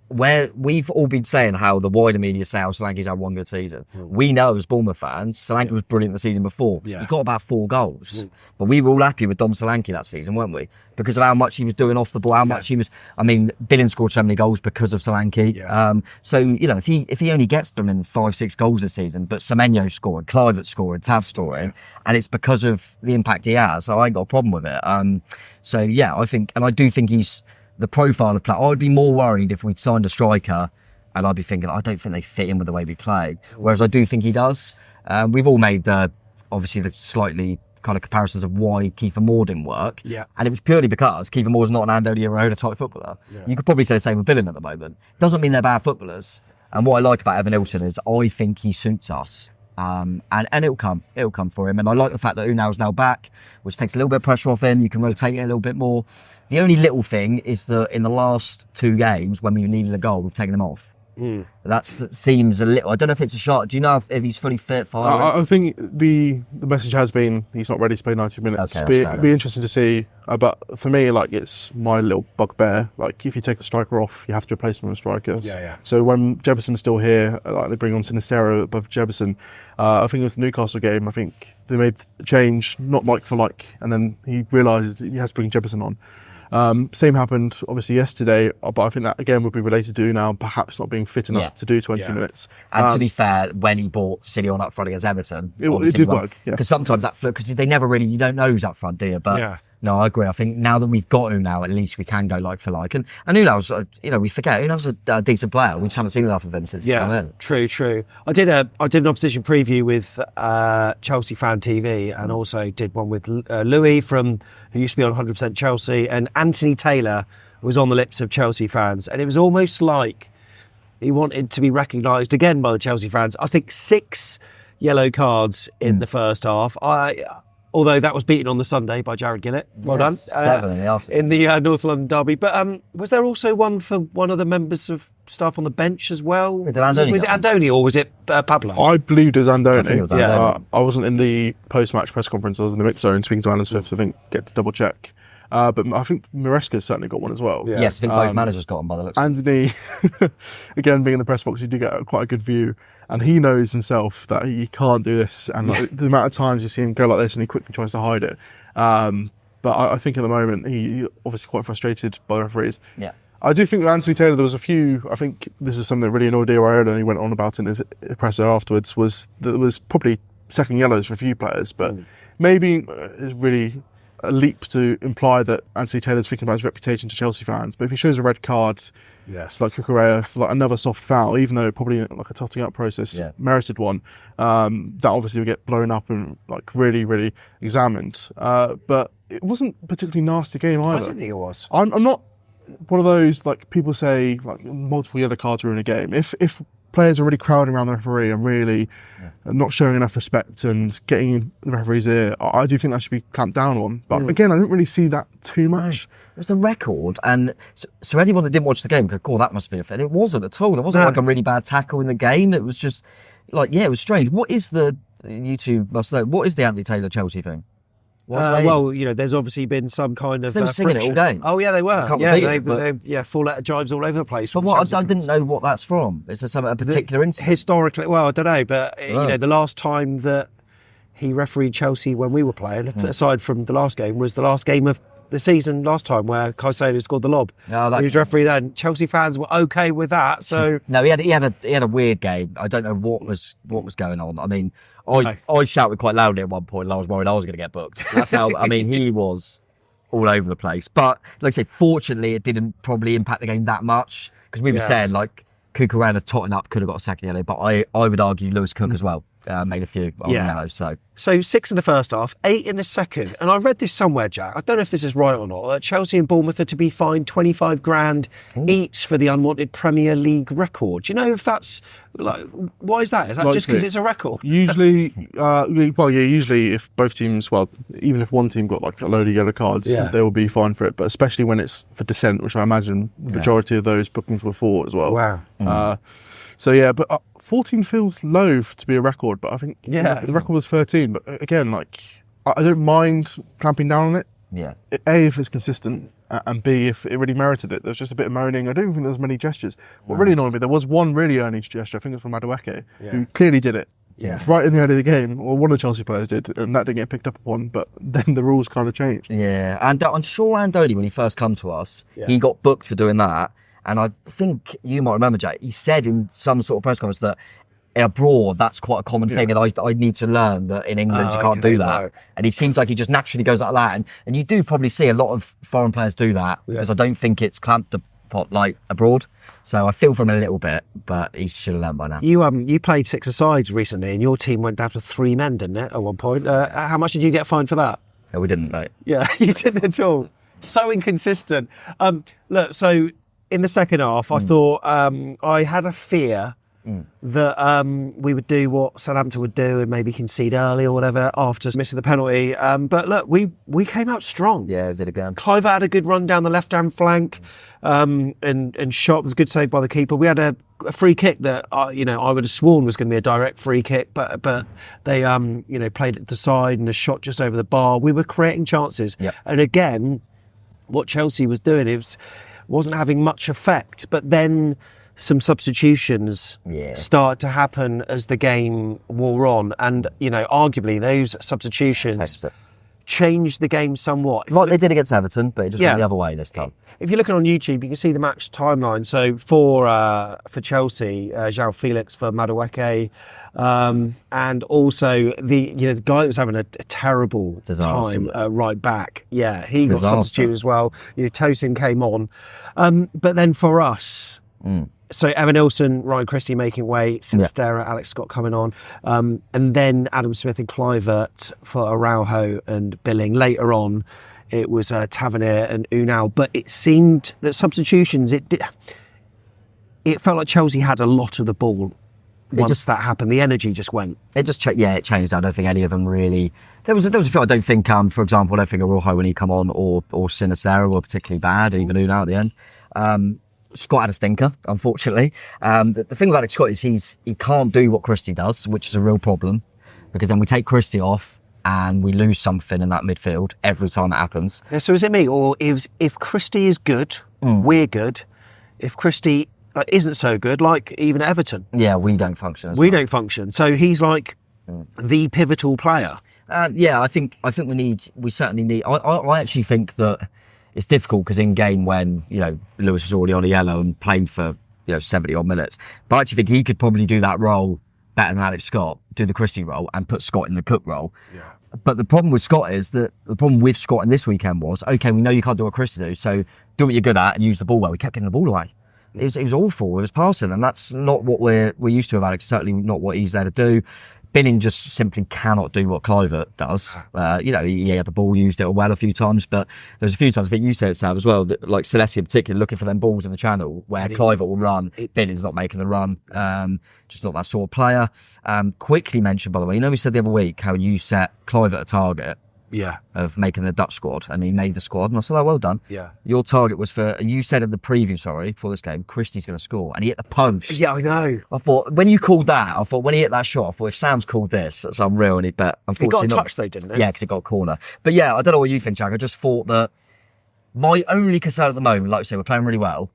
[SPEAKER 2] where we've all been saying how the wider media say Solanke's had one good season. We know as Bournemouth fans, Solanke was brilliant the season before. He got about 4 goals. But we were all happy with Dom Solanke that season, weren't we? Because of how much he was doing off the ball, how much he was... I mean, Billin scored so many goals because of Solanke. So, if he only gets them in 5-6 goals this season, but Semenyo scored, Clivert scored, Tav scoring, and it's because of the impact he has, so I ain't got a problem with it. I do think he's... The profile of play, I'd be more worried if we'd signed a striker and I'd be thinking, I don't think they fit in with the way we play. Whereas I do think he does. We've all made the obviously the slightly kind of comparisons of why Kiefer Moore didn't work.
[SPEAKER 1] Yeah.
[SPEAKER 2] And it was purely because Kiefer Moore's not an Andoni Iraola type footballer. Yeah. You could probably say the same with Billing at the moment. Doesn't mean they're bad footballers. And what I like about Evan Nilsson is I think he suits us. And it'll come for him. And I like the fact that Unal's now back, which takes a little bit of pressure off him. You can rotate it a little bit more. The only little thing is that in the last 2 games, when we needed a goal, we've taken him off. That seems a little. I don't know if it's a shot. Do you know if he's fully fit?
[SPEAKER 3] I think the message has been he's not ready to play 90 minutes.
[SPEAKER 2] Okay,
[SPEAKER 3] it'd be interesting to see. But for me, like, it's my little bugbear. Like, if you take a striker off, you have to replace him with strikers.
[SPEAKER 1] Yeah.
[SPEAKER 3] So when Jefferson's still here, like, they bring on Sinistero above Jefferson. I think it was the Newcastle game. I think they made the change, not like for like, and then he realises he has to bring Jefferson on. Same happened obviously yesterday, but I think that again would be related to now perhaps not being fit enough to do 20 minutes.
[SPEAKER 2] And to be fair, when he brought City on up front against Everton,
[SPEAKER 3] it did work.
[SPEAKER 2] Because sometimes that because they never really, you don't know who's up front, do you? But no, I agree. I think now that we've got Unal, at least we can go like for like. And Unal's, we forget Unal's a decent player. We just haven't seen enough of him since he's come in.
[SPEAKER 1] True. I did an opposition preview with Chelsea Fan TV, and also did one with Louis who used to be on 100% Chelsea, and Anthony Taylor was on the lips of Chelsea fans, and it was almost like he wanted to be recognised again by the Chelsea fans. I think 6 yellow cards in the first half. Although that was beaten on the Sunday by Jared Gillett. Well done.
[SPEAKER 2] 7 in the afternoon.
[SPEAKER 1] In the North London derby. But was there also one for one of the members of staff on the bench as well?
[SPEAKER 2] Was it
[SPEAKER 1] Andoni or was it Pablo?
[SPEAKER 3] I believed it was Andoni.
[SPEAKER 2] I think it was Andoni.
[SPEAKER 3] I wasn't in the post-match press conference. I was in the mix zone speaking to Alan Smith, so I think get to double check. But I think Maresca's certainly got one as well.
[SPEAKER 2] Yeah. Yes, I think both managers got one by the looks.
[SPEAKER 3] Anthony, again, being in the press box, you do get quite a good view. And he knows himself that he can't do this. And the amount of times you see him go like this and he quickly tries to hide it. But I think at the moment, he obviously quite frustrated by the referees.
[SPEAKER 2] Yeah.
[SPEAKER 3] I do think with Anthony Taylor, there was a few, I think this is something that really annoyed Iraola, and he went on about in his presser afterwards, was that there was probably second yellows for a few players, but maybe it's really a leap to imply that Anthony Taylor's thinking about his reputation to Chelsea fans. But if he shows a red card, it's like Cucurella for like another soft foul, even though probably like a totting up process merited one, that obviously would get blown up and like really, really examined. But it wasn't a particularly nasty game either.
[SPEAKER 1] I don't think it was.
[SPEAKER 3] I'm not one of those, like, people say like multiple yellow cards ruin a game. If players are really crowding around the referee and really not showing enough respect and getting in the referee's ear, I do think that should be clamped down on. But again, I didn't really see that too much.
[SPEAKER 2] It was the record, and so anyone that didn't watch the game could go, that must be a fair. It wasn't at all. It wasn't like a really bad tackle in the game. It was just like, it was strange. What is YouTube must know, what is the Anthony Taylor Chelsea thing?
[SPEAKER 1] Well, there's obviously been some kind of.
[SPEAKER 2] They were singing
[SPEAKER 1] friction.
[SPEAKER 2] it all game.
[SPEAKER 1] Oh yeah, they were.
[SPEAKER 2] They
[SPEAKER 1] 4-letter jibes all over the place.
[SPEAKER 2] But I didn't know what that's from. Is there a particular incident?
[SPEAKER 1] Historically, well, I don't know, but the last time that he refereed Chelsea when we were playing, aside from the last game, was the last game of the season last time where Caicedo scored the lob. He was referee then. Chelsea fans were okay with that. So
[SPEAKER 2] no, he had a weird game. I don't know what was going on. I mean, I shouted quite loudly at one point, and I was worried I was going to get booked. That's how. I mean, he was all over the place. But like I say, fortunately, it didn't probably impact the game that much, because we were saying like Cucurella totting up could have got a second yellow, but I would argue Lewis Cook as well made a few yellows.
[SPEAKER 1] So 6 in the first half, 8 in the second. And I read this somewhere, Jack. I don't know if this is right or not. Chelsea and Bournemouth are to be fined 25 grand each for the unwanted Premier League record. Do you know if that's like, why is that? Is that just because it's a record?
[SPEAKER 3] Usually, usually if both teams, even if one team got like a load of yellow cards, they will be fined for it. But especially when it's for dissent, which I imagine the majority of those bookings were for as well.
[SPEAKER 1] Wow.
[SPEAKER 3] But 14 feels low to be a record, but I think the record was 13. But again, like, I don't mind clamping down on it.
[SPEAKER 2] Yeah.
[SPEAKER 3] A, if it's consistent, and B, if it really merited it. There's just a bit of moaning. I don't even think there was many gestures. What really annoyed me, there was one really early gesture, I think it was from Madueke, who clearly did it. Yeah. Right in the early of the game, or one of the Chelsea players did, and that didn't get picked up upon, but then the rules kind of changed.
[SPEAKER 2] Yeah, and I'm sure Andoni, when he first come to us, he got booked for doing that. And I think you might remember, Jake, he said in some sort of press conference that abroad, that's quite a common thing, and I need to learn that in England you can't do that. And he seems like he just naturally goes like that. And you do probably see a lot of foreign players do that, because I don't think it's clamped like abroad. So I feel for him a little bit, but he should have learned by now.
[SPEAKER 1] You played 6-a-sides recently, and your team went down to 3 men, didn't it, at one point? How much did you get fined for that?
[SPEAKER 2] No, we didn't, mate.
[SPEAKER 1] Yeah, you didn't at all. So inconsistent. Look, so in the second half, I thought I had a fear that we would do what Southampton would do and maybe concede early or whatever after missing the penalty. But look, we came out strong.
[SPEAKER 2] Yeah, we did again.
[SPEAKER 1] Cliver had a good run down the left-hand flank and shot. It was a good save by the keeper. We had a free kick that I would have sworn was going to be a direct free kick, but they played it to the side and a shot just over the bar. We were creating chances.
[SPEAKER 2] Yep.
[SPEAKER 1] And again, what Chelsea was doing wasn't having much effect. But then some substitutions started to happen as the game wore on, and arguably those substitutions changed the game somewhat.
[SPEAKER 2] Like they did against Everton, but it just went the other way this time.
[SPEAKER 1] If you're looking on YouTube, you can see the match timeline. So for Chelsea, João Felix for Madueke, and also the guy that was having a terrible time right back. Yeah, he got substituted as well. Tosin came on, but then for us. So Evan Nilsson, Ryan Christie making way, Sinisterra, Alex Scott coming on, and then Adam Smith and Kluivert for Araujo and Billing. Later on, it was Tavernier and Unal. But it seemed that substitutions, it felt like Chelsea had a lot of the ball. Once that happened, the energy just went.
[SPEAKER 2] It just it changed. I don't think any of them really. There was a few. I don't think, for example, I don't think Araujo when he come on or Sinisterra were particularly bad. Even Unal at the end. Scott had a stinker, unfortunately. The thing about Scott is he can't do what Christie does, which is a real problem, because then we take Christie off and we lose something in that midfield every time that happens.
[SPEAKER 1] Yeah, so is it me, or if Christie is good, we're good. If Christie isn't so good, like even Everton,
[SPEAKER 2] we don't function.
[SPEAKER 1] We don't function. So he's like the pivotal player.
[SPEAKER 2] I think we certainly need. I actually think that. It's difficult because in game when, Lewis is already on a yellow and playing for, 70 odd minutes. But I actually think he could probably do that role better than Alex Scott, do the Christie role and put Scott in the Cook role. Yeah. But the problem with Scott is that the problem with Scott in this weekend was, okay, we know you can't do what Christie do, so do what you're good at and use the ball well. We kept getting the ball away. It was awful. It was passing, and that's not what we're used to with Alex. Certainly not what he's there to do. Billing just simply cannot do what Kluivert does. He had the ball, used it well a few times, but there's a few times, I think you said it, Sam, as well, that, like Celestia in particular, looking for them balls in the channel where Kluivert will run. Billing's not making the run. Just not that sort of player. Quickly mentioned, by the way, we said the other week how you set Kluivert a target.
[SPEAKER 1] Yeah.
[SPEAKER 2] Of making the Dutch squad, and he made the squad, and I said, well done.
[SPEAKER 1] Yeah.
[SPEAKER 2] Your target was you said in the preview, for this game, Christie's going to score, and he hit the post.
[SPEAKER 1] Yeah, I know.
[SPEAKER 2] I thought, when you called that, when he hit that shot, I thought, if Sam's called this, that's unreal, and unfortunately
[SPEAKER 1] he got a touch though, didn't he?
[SPEAKER 2] Yeah, because he got a corner. But yeah, I don't know what you think, Jack. I just thought that my only concern at the moment, like you say, we're playing really well,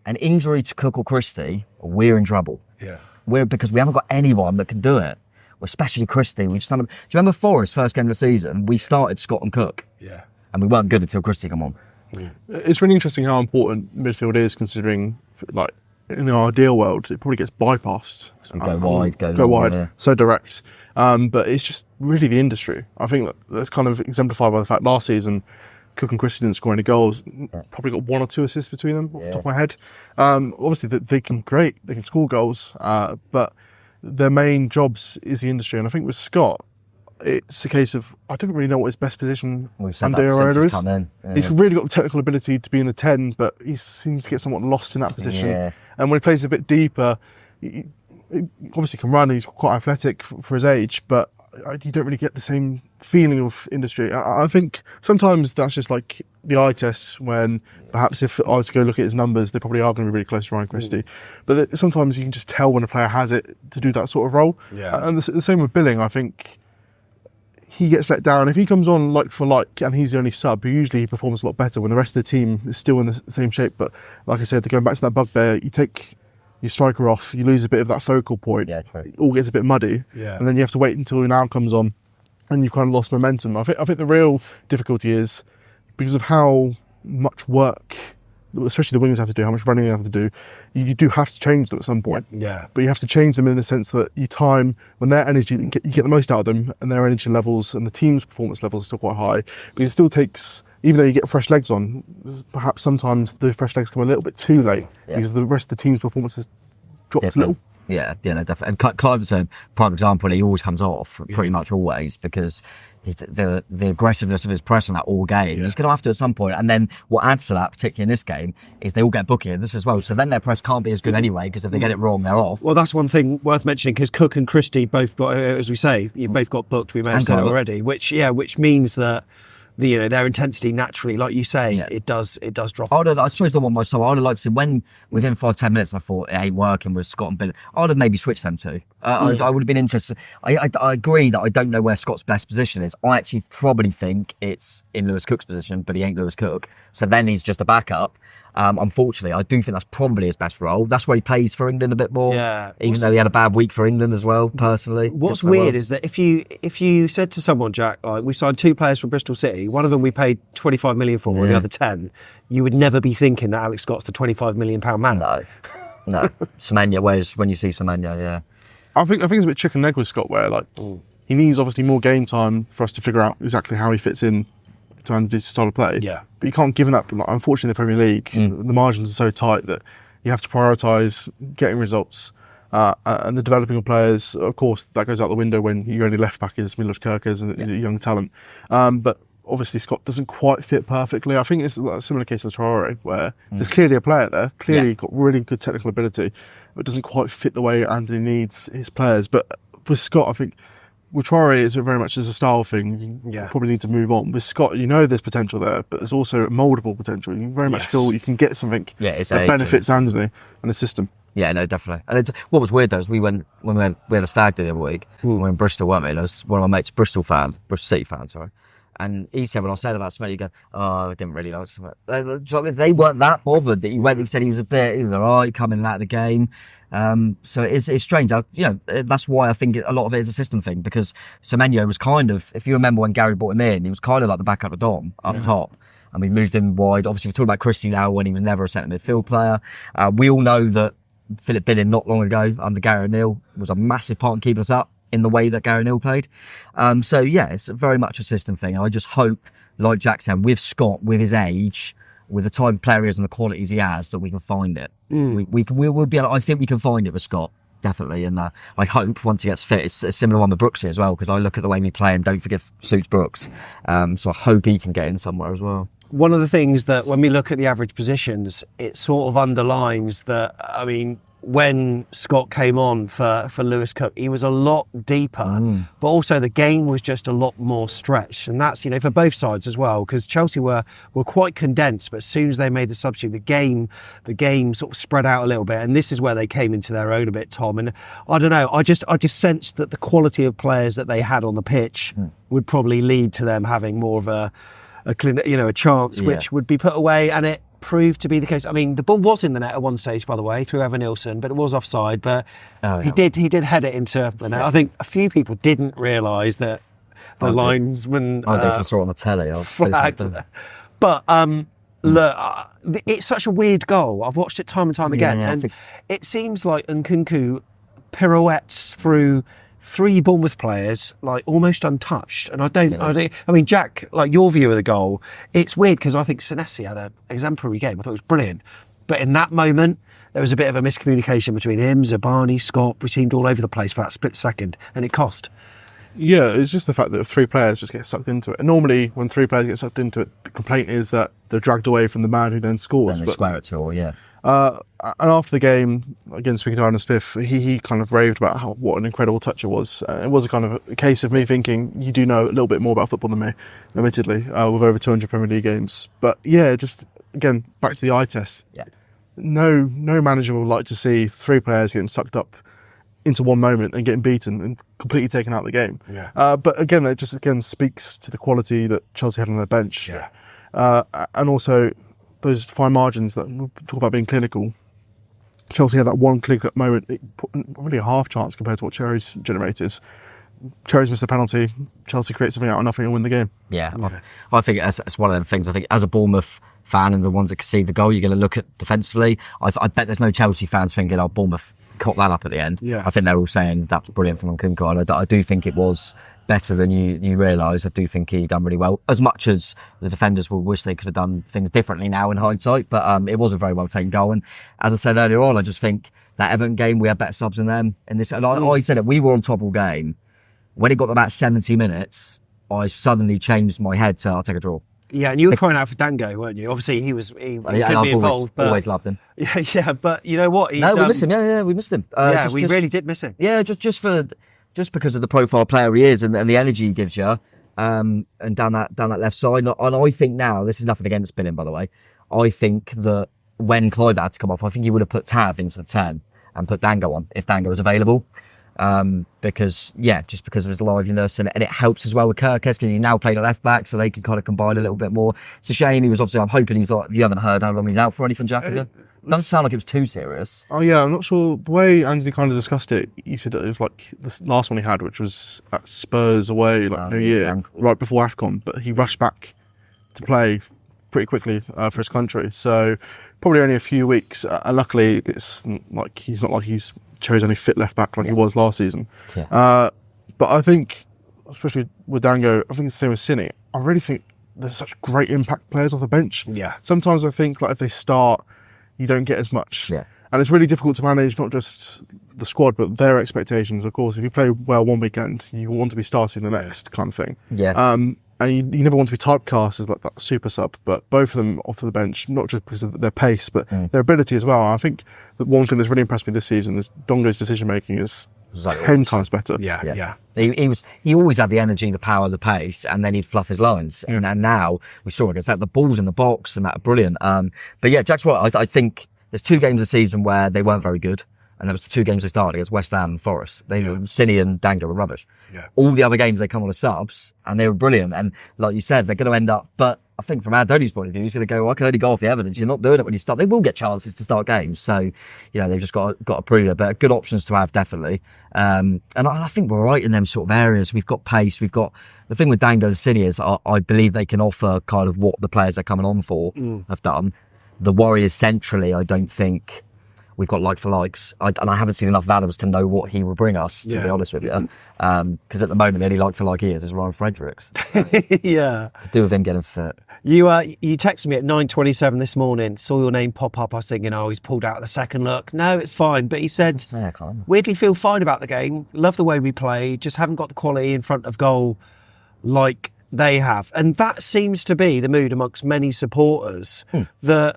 [SPEAKER 2] an injury to Cook or Christie, we're in trouble.
[SPEAKER 1] Yeah.
[SPEAKER 2] Because we haven't got anyone that can do it. Especially Christie. Do you remember Forest's first game of the season? We started Scott and Cook.
[SPEAKER 1] Yeah.
[SPEAKER 2] And we weren't good until Christie come on.
[SPEAKER 3] Yeah. It's really interesting how important midfield is, considering, like, in the ideal world, it probably gets bypassed.
[SPEAKER 2] Go wide.
[SPEAKER 3] Go wide. Yeah. So direct. But it's just really the industry. I think that's kind of exemplified by the fact last season, Cook and Christie didn't score any goals. Probably got 1 or 2 assists between them, off the top of my head. Obviously, they can score goals, but their main jobs is the industry. And I think with Scott, it's a case of, I don't really know what his best position under Iraola is. Yeah. He's really got the technical ability to be in the 10, but he seems to get somewhat lost in that position. Yeah. And when he plays a bit deeper, he obviously can run, he's quite athletic for his age, but you don't really get the same feeling of industry. I think sometimes that's just like the eye test, when perhaps if I was to go look at his numbers, they probably are going to be really close to Ryan Christie. But sometimes you can just tell when a player has it to do that sort of role. Yeah. And the same with Billing. I think he gets let down. If he comes on like for like, and he's the only sub, usually he performs a lot better when the rest of the team is still in the same shape. But like I said, going back to that bugbear, you take your striker off, you lose a bit of that focal point. Yeah, true. It all gets a bit muddy. Yeah. And then you have to wait until Unal comes on, and you've kind of lost momentum. I think the real difficulty is because of how much work, especially the wingers have to do, how much running they have to do, you do have to change them at some point. Yeah. But you have to change them in the sense that you time when their energy, you get the most out of them, and their energy levels and the team's performance levels are still quite high. But it still takes even though you get fresh legs on, perhaps sometimes the fresh legs come a little bit too late because the rest of the team's performances dropped a little.
[SPEAKER 2] Yeah, no, definitely. And Clive's a prime example. He always comes off, pretty much always, because the aggressiveness of his press on that all game. He's going to have to at some point. And then what adds to that, particularly in this game, is they all get bookings as well. So then their press can't be as good anyway, because if they get it wrong, they're off.
[SPEAKER 1] Well, that's one thing worth mentioning, because Cook and Christie both got, as we say, you both got booked. We may have said it already, which means that their intensity naturally, like you say, it does drop.
[SPEAKER 2] I suppose the one myself, I would have liked to see when within 5-10 minutes I thought it ain't working with Scott and Billy. I would have maybe switched them two. I would have been interested. I agree that I don't know where Scott's best position is. I actually probably think it's in Lewis Cook's position, but he ain't Lewis Cook. So then he's just a backup. Unfortunately, I do think that's probably his best role. That's where he plays for England a bit more. Yeah. Even though he had a bad week for England as well, personally.
[SPEAKER 1] What's weird is that if you said to someone, Jack, like, we signed 2 players from Bristol City, one of them we paid 25 million for, and the other 10, you would never be thinking that Alex Scott's the 25 million pound man.
[SPEAKER 2] No. Semenya, whereas when you see Semenya,
[SPEAKER 3] I think it's a bit chicken and egg with Scott, where he needs obviously more game time for us to figure out exactly how he fits in to Andy's style of play. Yeah. But you can't give him that. Like, unfortunately, in the Premier League, the margins are so tight that you have to prioritise getting results. And the developing of players, of course, that goes out the window when your only left back is Milos Kerkez and a young talent. But obviously, Scott doesn't quite fit perfectly. I think it's a similar case to Traore, where there's clearly a player there, clearly got really good technical ability, but doesn't quite fit the way Anthony needs his players. But with Scott, I think with Traore, it's very much as a style thing. You probably need to move on. With Scott, there's potential there, but there's also mouldable potential. You very much feel you can get something that benefits Anthony and the system.
[SPEAKER 2] Yeah, no, definitely. And what was weird though is we had a stag do the other week. We were in Bristol, weren't we? And one of my mates, Bristol City fan, sorry. And he said, when I said about Smelly, he goes, I didn't really like Smelly. They weren't that bothered that he said he was alright coming out of the game. So it's strange. That's why I think a lot of it is a system thing, because Semenyo was kind of, if you remember when Gary brought him in, he was kind of like the backup of Dom up top. And we moved him wide. Obviously, we're talking about Christie now when he was never a centre midfield player. We all know that Philip Billing not long ago under Gary O'Neill was a massive part in keeping us up in the way that Gary O'Neill played. It's very much a system thing. I just hope, like Jack said, with Scott, with his age, with the type of player he is and the qualities he has, that we can find it. We will be able. I think we can find it with Scott, definitely. And I hope once he gets fit, it's a similar one with Brooksy as well, because I look at the way we play and don't forget suits Brooks. So I hope he can get in somewhere as well.
[SPEAKER 1] One of the things that when we look at the average positions, it sort of underlines that, when Scott came on for Lewis Cook, he was a lot deeper, but also the game was just a lot more stretched. And that's, for both sides as well, because Chelsea were quite condensed, but as soon as they made the substitute, the game sort of spread out a little bit. And this is where they came into their own a bit, Tom. And I don't know, I just sensed that the quality of players that they had on the pitch would probably lead to them having more of a chance, which would be put away, and it proved to be the case. The ball was in the net at one stage, by the way, through Evan Nilsson, but it was offside. But he did head it into the net. I think a few people didn't realise that the linesman.
[SPEAKER 2] I think I saw it on the telly.
[SPEAKER 1] Flagged. But look, it's such a weird goal. I've watched it time and time again, and it seems like Nkunku pirouettes through 3 Bournemouth players, like almost untouched. And Jack, like your view of the goal, it's weird because I think Senesi had an exemplary game. I thought it was brilliant. But in that moment, there was a bit of a miscommunication between him, Zabani, Scott. We seemed all over the place for that split second, and it cost.
[SPEAKER 3] Yeah, it's just the fact that 3 players just get sucked into it. And normally, when 3 players get sucked into it, the complaint is that they're dragged away from the man who then scores.
[SPEAKER 2] Then they square it to all, yeah.
[SPEAKER 3] And after the game, again speaking to Aaron Smith, he kind of raved about what an incredible touch it was. It was a kind of a case of me thinking, you do know a little bit more about football than me, admittedly, with over 200 Premier League games. But yeah, just again back to the eye test. Yeah. No manager would like to see 3 players getting sucked up into one moment and getting beaten and completely taken out of the game. Yeah. But again, that just speaks to the quality that Chelsea had on their bench. Yeah. And also those fine margins that we talk about being clinical. Chelsea had that one click-up moment, it put really a half chance compared to what Cherries generated. Cherries missed a penalty, Chelsea create something out of nothing and win the game.
[SPEAKER 2] Yeah. I think it's one of them things. I think as a Bournemouth fan and the ones that concede the goal. You're going to look at defensively. I bet there's no Chelsea fans thinking, "Oh, Bournemouth caught that up at the end."
[SPEAKER 3] Yeah.
[SPEAKER 2] I think they're all saying that was brilliant from Nkunku. And I do think it was better than you realise. I do think he done really well. As much as the defenders will wish they could have done things differently now in hindsight, but it was a very well taken goal. And as I said earlier on, I just think that Everton game we had better subs than them in this. And I said it, we were on top all game. When it got to about 70 minutes, I suddenly changed my head to I'll take a draw.
[SPEAKER 1] Yeah, and you were crying out for Dango, weren't you? Obviously, he could be involved. But
[SPEAKER 2] always loved him.
[SPEAKER 1] Yeah, but you know what?
[SPEAKER 2] We miss him. Yeah, we missed him.
[SPEAKER 1] We really did miss him.
[SPEAKER 2] Yeah, just because of the profile player he is and the energy he gives you, and down that left side. And I think now, this is nothing against Billing, by the way. I think that when Clive had to come off, I think he would have put Tav into the 10 and put Dango on if Dango was available. Because of his liveliness and it helps as well with Kirkes because he's now playing a left back, so they can kind of combine a little bit more. It's a shame he was obviously. I'm hoping he's like. You haven't heard how long he's out for anything, Jack? Doesn't sound like it was too serious.
[SPEAKER 3] Oh yeah, I'm not sure. The way Anthony kind of discussed it, he said it was like the last one he had, which was at Spurs away, New Year, right before AFCON. But he rushed back to play pretty quickly for his country, so probably only a few weeks. And luckily, it's like he's not like he's Cherries only fit left back like he was last season. Yeah. But I think, especially with Dango, I think it's the same with Cine. I really think they're such great impact players off the bench.
[SPEAKER 1] Yeah.
[SPEAKER 3] Sometimes I think like if they start, you don't get as much.
[SPEAKER 2] Yeah.
[SPEAKER 3] And it's really difficult to manage not just the squad, but their expectations. Of course, if you play well one weekend, you want to be starting the next kind of thing.
[SPEAKER 2] Yeah.
[SPEAKER 3] And you never want to be typecast as like that super sub, but both of them off the bench, not just because of their pace, but their ability as well. And I think that one thing that's really impressed me this season is Dongo's decision making is 10 times better.
[SPEAKER 1] Yeah.
[SPEAKER 2] He always had the energy, the power, the pace, and then he'd fluff his lines. Yeah. And now we saw against that, the balls in the box and that are brilliant. But yeah, Jack's right. I think there's 2 games this season where they weren't very good. And there was the 2 games they started against West Ham and Forest. Cine and Dango were rubbish. Yeah. All the other games they come on as subs, and they were brilliant. And like you said, they're going to end up. But I think from Andoni's point of view, he's going to go, I can only go off the evidence. You're not doing it when you start. They will get chances to start games. So, they've just got to prove it. But good options to have, definitely. And I think we're right in them sort of areas. We've got pace. We've got the thing with Dango and Cine is I believe they can offer kind of what the players they're coming on for have done. The Warriors centrally, I don't think we've got like for likes, and I haven't seen enough of Adams to know what he will bring us, to be honest with you. Because at the moment, the only like for like he is Ryan Fredericks.
[SPEAKER 1] Yeah.
[SPEAKER 2] To do with him getting fit.
[SPEAKER 1] You texted me at 9:27 this morning, saw your name pop up. I was thinking, he's pulled out the second look. No, it's fine. But he said, weirdly feel fine about the game. Love the way we play. Just haven't got the quality in front of goal like they have. And that seems to be the mood amongst many supporters that,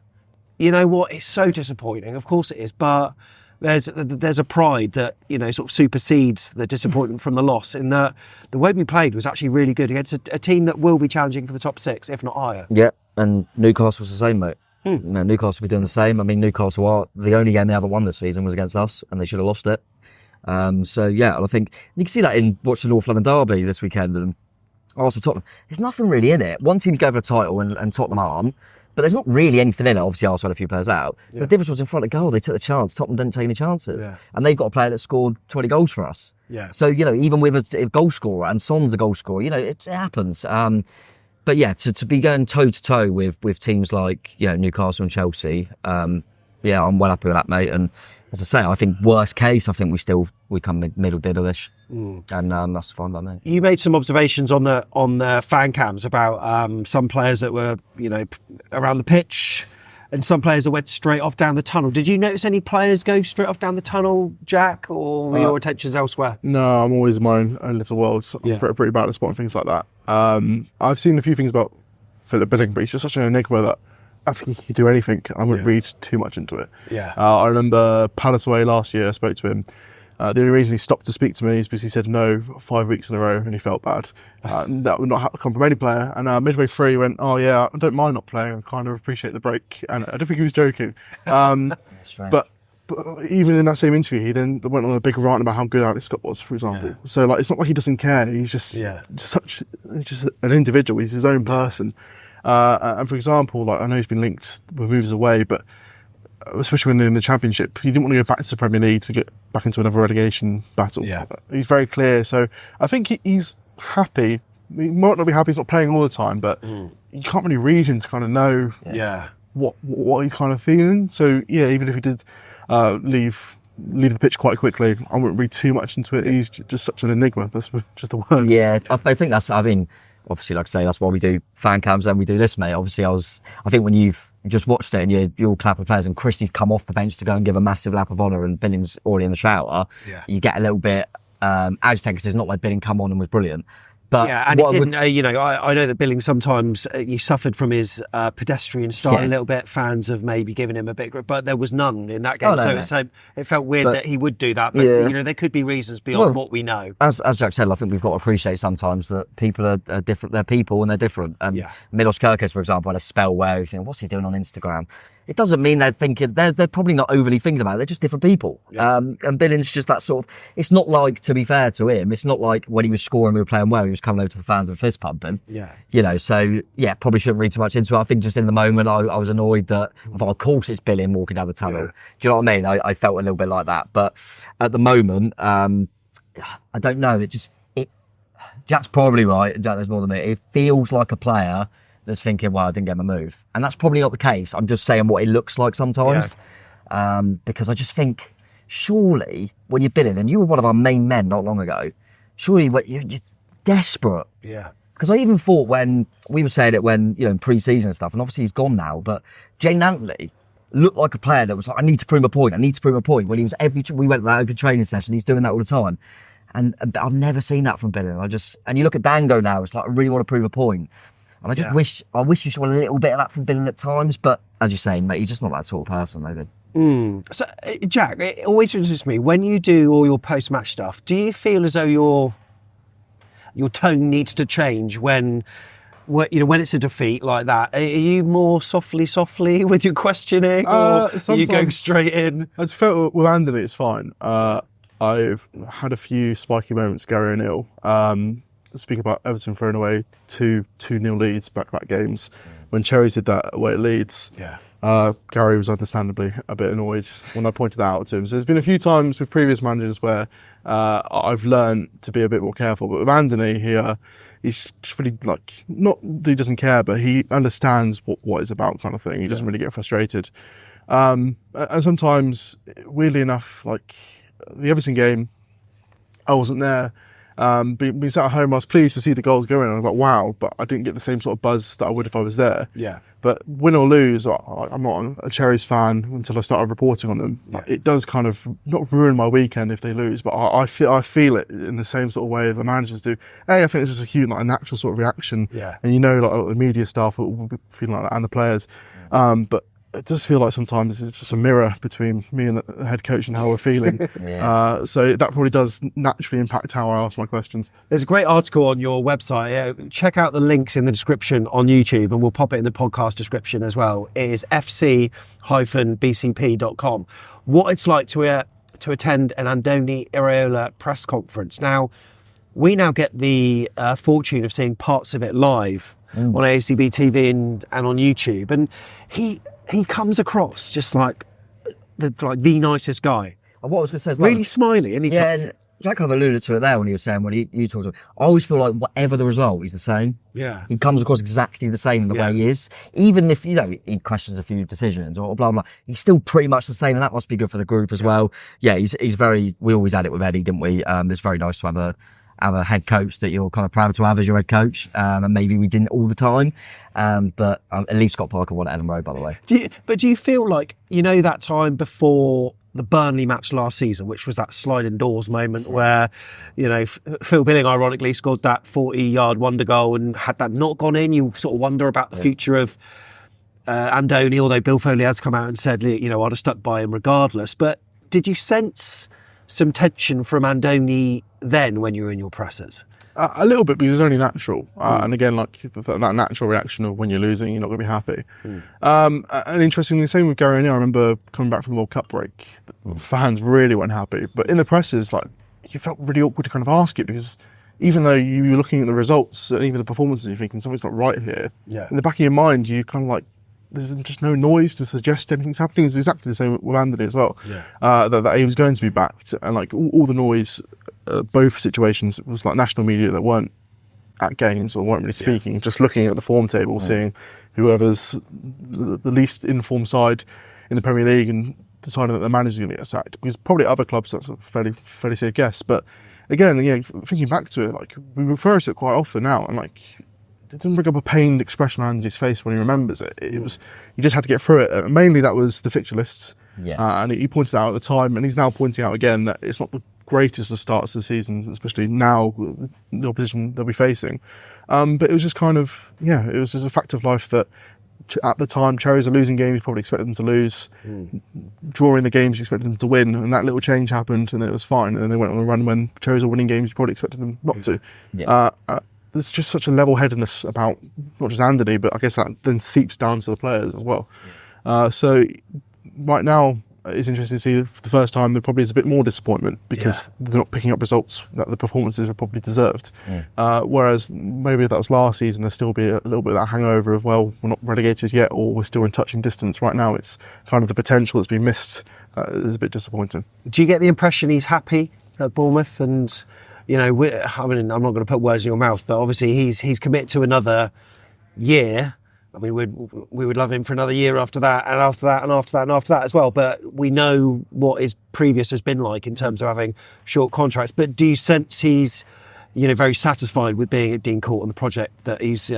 [SPEAKER 1] you know what, it's so disappointing. Of course it is, but there's a pride that, sort of supersedes the disappointment from the loss in that the way we played was actually really good against a team that will be challenging for the top 6, if not higher.
[SPEAKER 2] Yeah, and Newcastle's the same, mate. No, Newcastle will be doing the same. I mean, Newcastle are the only game they ever won this season was against us, and they should have lost it. So yeah, I think you can see that in watching the North London derby this weekend and Arsenal Tottenham. There's nothing really in it. One team's going for a title and Tottenham aren't. But there's not really anything in it. Obviously, Arsenal had a few players out. Yeah. The difference was in front of goal. They took the chance. Tottenham didn't take any chances. Yeah. And they've got a player that scored 20 goals for us.
[SPEAKER 1] Yeah.
[SPEAKER 2] So, even with a goal scorer, and Son's a goal scorer, it happens. But yeah, to be going toe-to-toe with teams like, Newcastle and Chelsea, I'm well happy with that, mate. And as I say, I think worst case, I think we come middle diddle-ish. And that's fine by me.
[SPEAKER 1] You made some observations on the fan cams about some players that were, around the pitch and some players that went straight off down the tunnel. Did you notice any players go straight off down the tunnel, Jack, or were your attentions elsewhere?
[SPEAKER 3] No, I'm always in my own little world. So I'm pretty bad at spotting things like that. I've seen a few things about Philip Billing, but he's just such an enigma that I think he could do anything. I wouldn't read too much into it. Yeah. I remember Palace away last year, I spoke to him. The only reason he stopped to speak to me is because he said no 5 weeks in a row and he felt bad. That would not come from any player. And midway through he went, I don't mind not playing. I kind of appreciate the break. And I don't think he was joking. But even in that same interview, he then went on a big rant about how good Alex Scott was, for example. Yeah. So it's not like he doesn't care. He's just an individual. He's his own person. And for example, I know he's been linked with moves away, but especially when they're in the Championship, he didn't want to go back to the Premier League to get back into another relegation battle. Yeah. He's very clear. So I think he's happy he might not be happy he's not playing all the time, but you can't really read him to kind of know what he's kind of feeling. So yeah, even if he did leave the pitch quite quickly, I wouldn't read too much into it. He's just such an enigma. That's just the word.
[SPEAKER 2] Yeah, I think that's, I mean, obviously, like I say, that's why we do fan cams and we do this, mate. Obviously, I think when you've just watched it and you're all clapping players and Christie's come off the bench to go and give a massive lap of honour and Billing's already in the shower, you get a little bit agitated because it's not like Billing come on and was brilliant. But
[SPEAKER 1] yeah, and he didn't. I know that Billing sometimes he suffered from his pedestrian style a little bit. Fans have maybe given him a bit, but there was none in that game. It felt weird that he would do that. But there could be reasons beyond what we know.
[SPEAKER 2] As Jack said, I think we've got to appreciate sometimes that people are different. They're people and they're different. Milos Kerkez, for example, had a spell where you think, what's he doing on Instagram? It doesn't mean they're thinking, they're probably not overly thinking about it. They're just different people. Yeah. And Billing's just that sort of, it's not like, to be fair to him, it's not like when he was scoring, we were playing well, he was coming over to the fans and fist pumping.
[SPEAKER 1] Yeah.
[SPEAKER 2] So yeah, probably shouldn't read too much into it. I think just in the moment, I was annoyed that, of course it's Billing walking down the tunnel. Yeah. Do you know what I mean? I felt a little bit like that. But at the moment, I don't know. Jack's probably right. Jack knows more than me. It feels like a player that's thinking, well, I didn't get my move. And that's probably not the case. I'm just saying what it looks like sometimes. Yeah. Because I just think, surely, when you're Billing, and you were one of our main men not long ago, surely you're desperate.
[SPEAKER 1] Yeah.
[SPEAKER 2] Because I even thought when, we were saying it when, in pre-season and stuff, and obviously he's gone now, but Jane Antley looked like a player that was like, I need to prove a point. When he was we went to that open training session, he's doing that all the time. And I've never seen that from Billing. And you look at Dango now, it's like, I really want to prove a point. And I just wish you saw a little bit of that from Billing at times, but as you're saying, mate, he's just not that sort of person, maybe.
[SPEAKER 1] So, Jack, it always interests me, when you do all your post-match stuff, do you feel as though your tone needs to change when it's a defeat like that? Are you more softly with your questioning, or are you going straight in?
[SPEAKER 3] I felt with Andoni, it's fine. I've had a few spiky moments, Gary O'Neill. Speak about Everton throwing away 2-0 leads back-to-back games. When Cherries did that away at Leeds, Gary was understandably a bit annoyed when I pointed that out to him. So there's been a few times with previous managers where I've learned to be a bit more careful. But with Andoni, he's just really not that he doesn't care, but he understands what it's about, kind of thing. He doesn't really get frustrated. And sometimes, weirdly enough, like the Everton game, I wasn't there. Being sat at home, I was pleased to see the goals go in. I was like, wow, but I didn't get the same sort of buzz that I would if I was there.
[SPEAKER 1] Yeah.
[SPEAKER 3] But win or lose, I'm not a Cherries fan until I started reporting on them. Yeah. It does kind of not ruin my weekend if they lose, but I feel it in the same sort of way the managers do. I think it's just a natural sort of reaction.
[SPEAKER 1] Yeah.
[SPEAKER 3] And the media staff will be feeling like that, and the players. But it does feel like sometimes it's just a mirror between me and the head coach and how we're feeling. So that probably does naturally impact how I ask my questions.
[SPEAKER 1] There's a great article on your website. Check out the links in the description on YouTube, and we'll pop it in the podcast description as well. It is fc-bcp.com. What it's like to attend an Andoni Iraola press conference. Now, we now get the fortune of seeing parts of it live on AFCB TV and on YouTube, and he comes across just the nicest guy.
[SPEAKER 2] And what I was going to say is
[SPEAKER 1] really smiley. And
[SPEAKER 2] Jack kind of alluded to it there when he was saying, when you talked to him, I always feel like whatever the result, he's the same.
[SPEAKER 1] Yeah.
[SPEAKER 2] He comes across exactly the same in the way he is. Even if, he questions a few decisions or blah, blah, he's still pretty much the same, and that must be good for the group as well. Yeah, he's very, we always had it with Eddie, didn't we? It's very nice to have a head coach that you're kind of proud to have as your head coach, and maybe we didn't all the time, but at least Scott Parker won at Ellen Road, by the way.
[SPEAKER 1] Do you feel like, that time before the Burnley match last season, which was that sliding doors moment where, Phil Billing ironically scored that 40-yard wonder goal, and had that not gone in, you sort of wonder about the future of Andoni, although Bill Foley has come out and said, I'd have stuck by him regardless. But did you sense some tension from Andoni then when you were in your pressers?
[SPEAKER 3] A little bit, because it's only natural. And again, that natural reaction of when you're losing, you're not going to be happy. And interestingly, the same with Gary O'Neill. I remember coming back from the World Cup break, fans really weren't happy. But in the pressers, you felt really awkward to kind of ask it, because even though you were looking at the results and even the performances, you're thinking something's not right here. Yeah. In the back of your mind, you kind of there's just no noise to suggest anything's happening. It's exactly the same with Andoni as well. Yeah. That he was going to be backed, and all the noise, both situations was national media that weren't at games or weren't really speaking, just looking at the form table, seeing whoever's the least informed side in the Premier League and deciding that the manager's going to get sacked. Because probably other clubs, that's a fairly safe guess. But again, thinking back to it, like, we refer to it quite often now, and like, it didn't bring up a pained expression on Andy's face when he remembers it. It was, he just had to get through it. Mainly that was the fixture lists. And he pointed out at the time, and he's now pointing out again, that it's not the greatest of starts to the season, especially now, the opposition they'll be facing. But it was just kind of, it was just a fact of life that at the time, Cherries are losing games, you probably expected them to lose. Drawing the games, you expected them to win. And that little change happened, and it was fine. And then they went on a run when Cherries are winning games, you probably expected them not to. There's just such a level-headedness about not just Andoni, but I guess that then seeps down to the players as well. So right now, it's interesting to see for the first time there probably is a bit more disappointment because they're not picking up results that the performances are probably deserved. Whereas maybe if that was last season, there'd still be a little bit of that hangover of, well, we're not relegated yet, or we're still in touching distance. Right now, it's kind of the potential that's been missed is a bit disappointing.
[SPEAKER 1] Do you get the impression he's happy at Bournemouth? And, I'm not going to put words in your mouth, but obviously he's committed to another year. I mean, we would love him for another year after that, and after that, and after that, and after that as well. But we know what his previous has been like in terms of having short contracts. But do you sense he's, very satisfied with being caught on the project that he's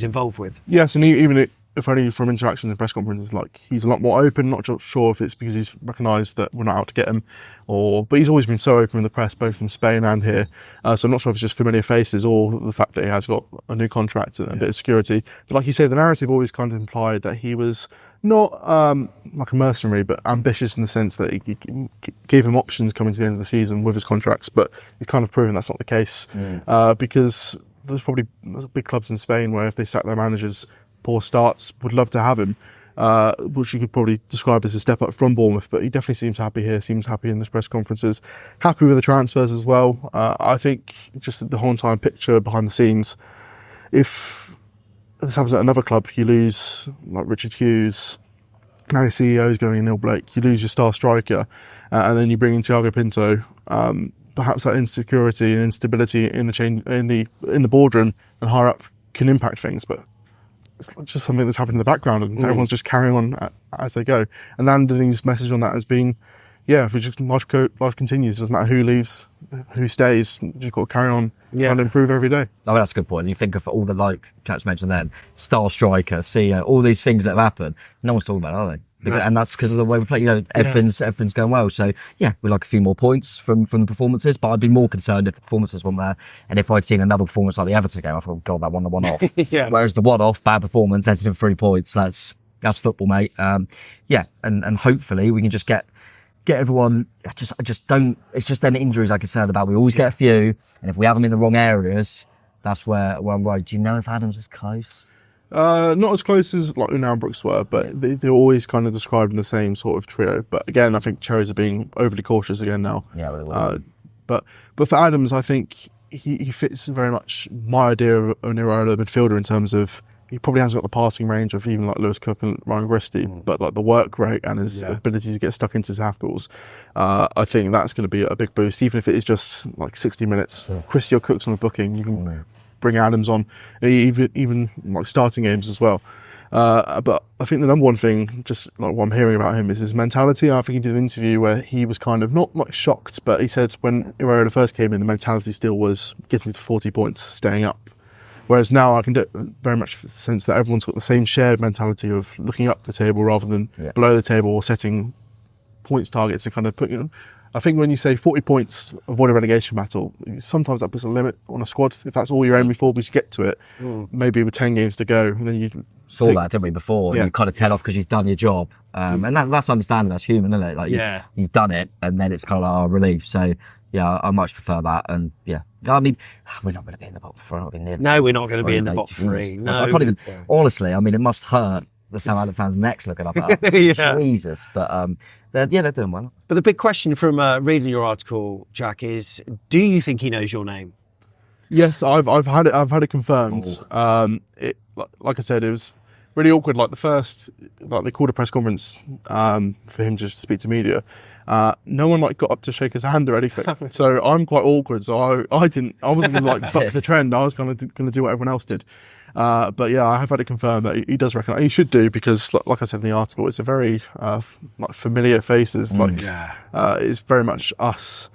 [SPEAKER 1] involved with?
[SPEAKER 3] Yes, and even if only from interactions and press conferences, like, he's a lot more open. Not sure if it's because he's recognised that we're not out to get him, but he's always been so open in the press, both in Spain and here. So I'm not sure if it's just familiar faces or the fact that he has got a new contract and a bit of security. But like you say, the narrative always kind of implied that he was not like a mercenary, but ambitious in the sense that he gave him options coming to the end of the season with his contracts. But he's kind of proven that's not the case because there's probably big clubs in Spain where if they sack their managers, poor starts, would love to have him, which you could probably describe as a step up from Bournemouth, but he definitely seems happy here, seems happy in the press conferences, happy with the transfers as well. I think just the whole entire picture behind the scenes, if this happens at another club, you lose like Richard Hughes, now your CEO is going in Neil Blake, you lose your star striker, and then you bring in Thiago Pinto, perhaps that insecurity and instability in the boardroom and higher up can impact things, but it's just something that's happened in the background, and everyone's just carrying on as they go. And Andoni's message on that has been, life continues. Doesn't matter who leaves, who stays. You just got to carry on trying to improve every day.
[SPEAKER 2] Oh, that's a good point. You think of all the, like Chats mentioned then, star striker, CEO, all these things that have happened. No one's talking about it, are they? And that's because of the way we play. Everything's going well. So we like a few more points from the performances, but I'd be more concerned if the performances weren't there, and if I'd seen another performance like the Everton game. I thought, God, that one off. Whereas the one off, bad performance, ended in 3 points. That's football, mate. And hopefully we can just get everyone. I just don't. It's just them injuries I'm concerned about. We always get a few, and if we have them in the wrong areas, that's where I'm worried. Do you know if Adams is close?
[SPEAKER 3] Not as close as like Unai and Brooks were, but they're always kind of described in the same sort of trio. But again, I think Cherries are being overly cautious again now. But for Adams, I think he fits very much my idea of an Iraola midfielder in terms of he probably hasn't got the passing range of even like Lewis Cook and Ryan Christie, but like the work rate and his ability to get stuck into tackles, I think that's going to be a big boost, even if it is just like 60 minutes. Christie or Cook's on the booking, you can bring Adams on, even like starting games as well. But I think the number one thing, just like what I'm hearing about him, is his mentality. I think he did an interview where he was kind of not like shocked, but he said when Iraola first came in, the mentality still was getting to 40 points, staying up. Whereas now I can very much sense that everyone's got the same shared mentality of looking up the table rather than below the table, or setting points targets and kind of putting. I think when you say 40 points, avoid a relegation battle, sometimes that puts a limit on a squad. If that's all you're aiming for, because you get to it, maybe with 10 games to go, and then you
[SPEAKER 2] saw that, didn't we, before? You kind of tell off because you've done your job, and that's understandable. That's human, isn't it? Like you've done it, and then it's kind of like a relief. So I much prefer that, and I mean, we're not going to be in the bottom 3.
[SPEAKER 1] No, we're not going to be in the bottom 3. No.
[SPEAKER 2] I can't even. Honestly, I mean, it must hurt the Southampton fans' necks looking up at us. Jesus, but they're doing well.
[SPEAKER 1] But the big question from reading your article, Jack, is: do you think he knows your name?
[SPEAKER 3] Yes, I've had it confirmed. Like I said, it was really awkward. Like they called a press conference for him just to speak to media. No one like got up to shake his hand or anything. So I'm quite awkward. So I wasn't gonna like buck the trend. I was gonna do what everyone else did. But yeah, I have had it confirmed that he does recognise. He should do, because like I said in the article, it's a very like familiar faces. It's very much us.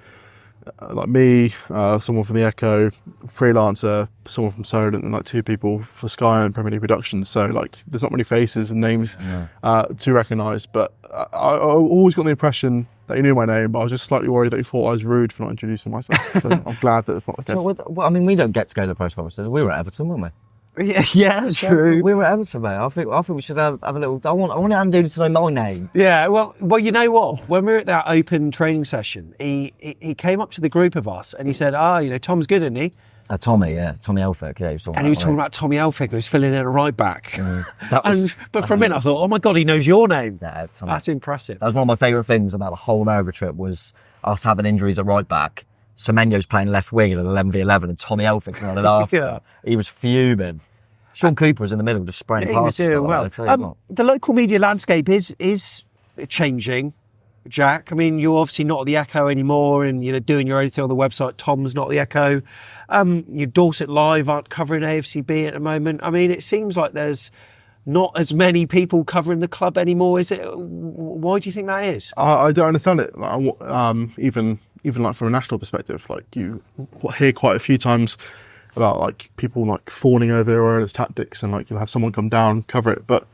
[SPEAKER 3] Like me, someone from the Echo, freelancer, someone from Solent, and like 2 people for Sky and Premier League Productions. So like, there's not many faces and names to recognise. But I always got the impression that he knew my name, but I was just slightly worried that he thought I was rude for not introducing myself. So I'm glad that it's not the case.
[SPEAKER 2] Well, I mean, we don't get to go to the press conferences. We were at Everton, weren't we?
[SPEAKER 1] Yeah, true.
[SPEAKER 2] We were at Everton, mate. I think we should have a little. I want Andoni to know my name.
[SPEAKER 1] Yeah, well, you know what? When we were at that open training session, he came up to the group of us and he said, Tom's good, isn't he?
[SPEAKER 2] Tommy Elphick, yeah.
[SPEAKER 1] He was talking about Tommy Elphick, who was filling in a right back. But for a minute I thought, oh my God, he knows your name.
[SPEAKER 2] Yeah, Tommy.
[SPEAKER 1] That's impressive.
[SPEAKER 2] That was one of my favourite things about the whole America trip, was us having injuries at right back. Semenyo's playing left wing at 11v11 and Tommy Elphick's running after.
[SPEAKER 1] Yeah.
[SPEAKER 2] He was fuming. Sean Cooper was in the middle, just spraying past.
[SPEAKER 1] He was doing well. The local media landscape is changing, Jack. I mean, you're obviously not at the Echo anymore, and doing your own thing on the website. Tom's not at the Echo. Your Dorset Live aren't covering AFCB at the moment. I mean, it seems like there's not as many people covering the club anymore. Is it? Why do you think that is?
[SPEAKER 3] I don't understand it. Even like from a national perspective, like you hear quite a few times about like people like fawning over Iraola's tactics, and like you'll have someone come down, cover it, but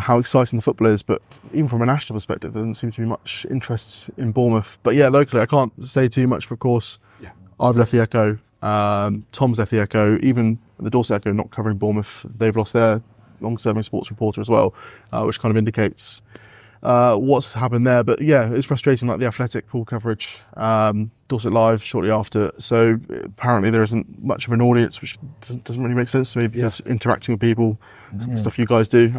[SPEAKER 3] how exciting the football is. But even from a national perspective, there doesn't seem to be much interest in Bournemouth. But yeah, locally I can't say too much, but of course I've left the Echo, Tom's left the Echo, even the Dorset Echo not covering Bournemouth, they've lost their long-serving sports reporter as well, which kind of indicates what's happened there. But yeah, it's frustrating, like the Athletic full coverage, Dorset Live shortly after. So apparently there isn't much of an audience, which doesn't really make sense to me, because interacting with people, stuff you guys do,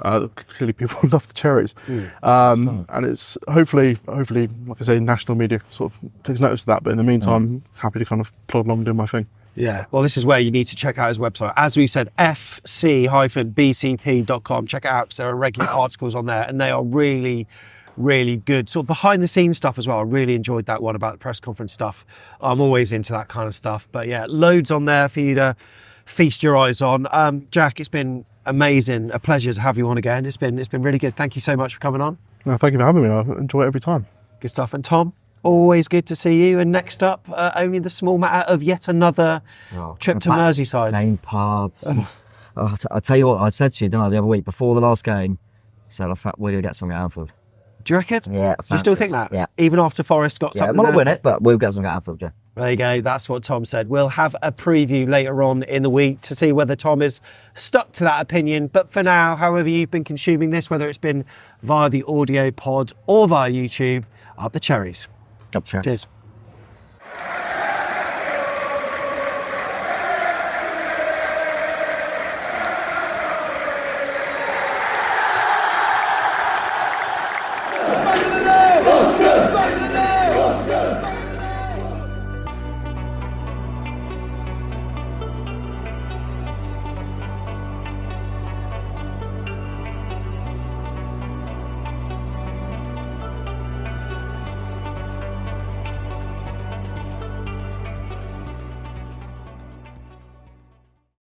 [SPEAKER 3] clearly people love the Cherries. And it's hopefully, like I say, national media sort of takes notice of that. But in the meantime, happy to kind of plod along doing my thing.
[SPEAKER 1] Yeah, well, this is where you need to check out his website. As we said, fc-bcp.com. Check it out, because there are regular articles on there, and they are really, really good. Sort of behind-the-scenes stuff as well. I really enjoyed that one about the press conference stuff. I'm always into that kind of stuff. But yeah, loads on there for you to feast your eyes on. Jack, it's been amazing. A pleasure to have you on again. It's been really good. Thank you so much for coming on.
[SPEAKER 3] No, thank you for having me. I enjoy it every time.
[SPEAKER 1] Good stuff. And Tom? Always good to see you. And next up, only the small matter of yet another trip to Merseyside.
[SPEAKER 2] Same pub. I'll tell you what, I said to you, didn't I, the other week before the last game, so I thought we're going to get something at Anfield.
[SPEAKER 1] Do you reckon?
[SPEAKER 2] Yeah.
[SPEAKER 1] Do you still think that?
[SPEAKER 2] Yeah.
[SPEAKER 1] Even after Forest got something?
[SPEAKER 2] Might not win it, but we'll get something at Anfield, yeah.
[SPEAKER 1] There you go. That's what Tom said. We'll have a preview later on in the week to see whether Tom is stuck to that opinion. But for now, however you've been consuming this, whether it's been via the audio pod or via YouTube, up the Cherries.
[SPEAKER 2] Up Cherries.
[SPEAKER 1] Cheers.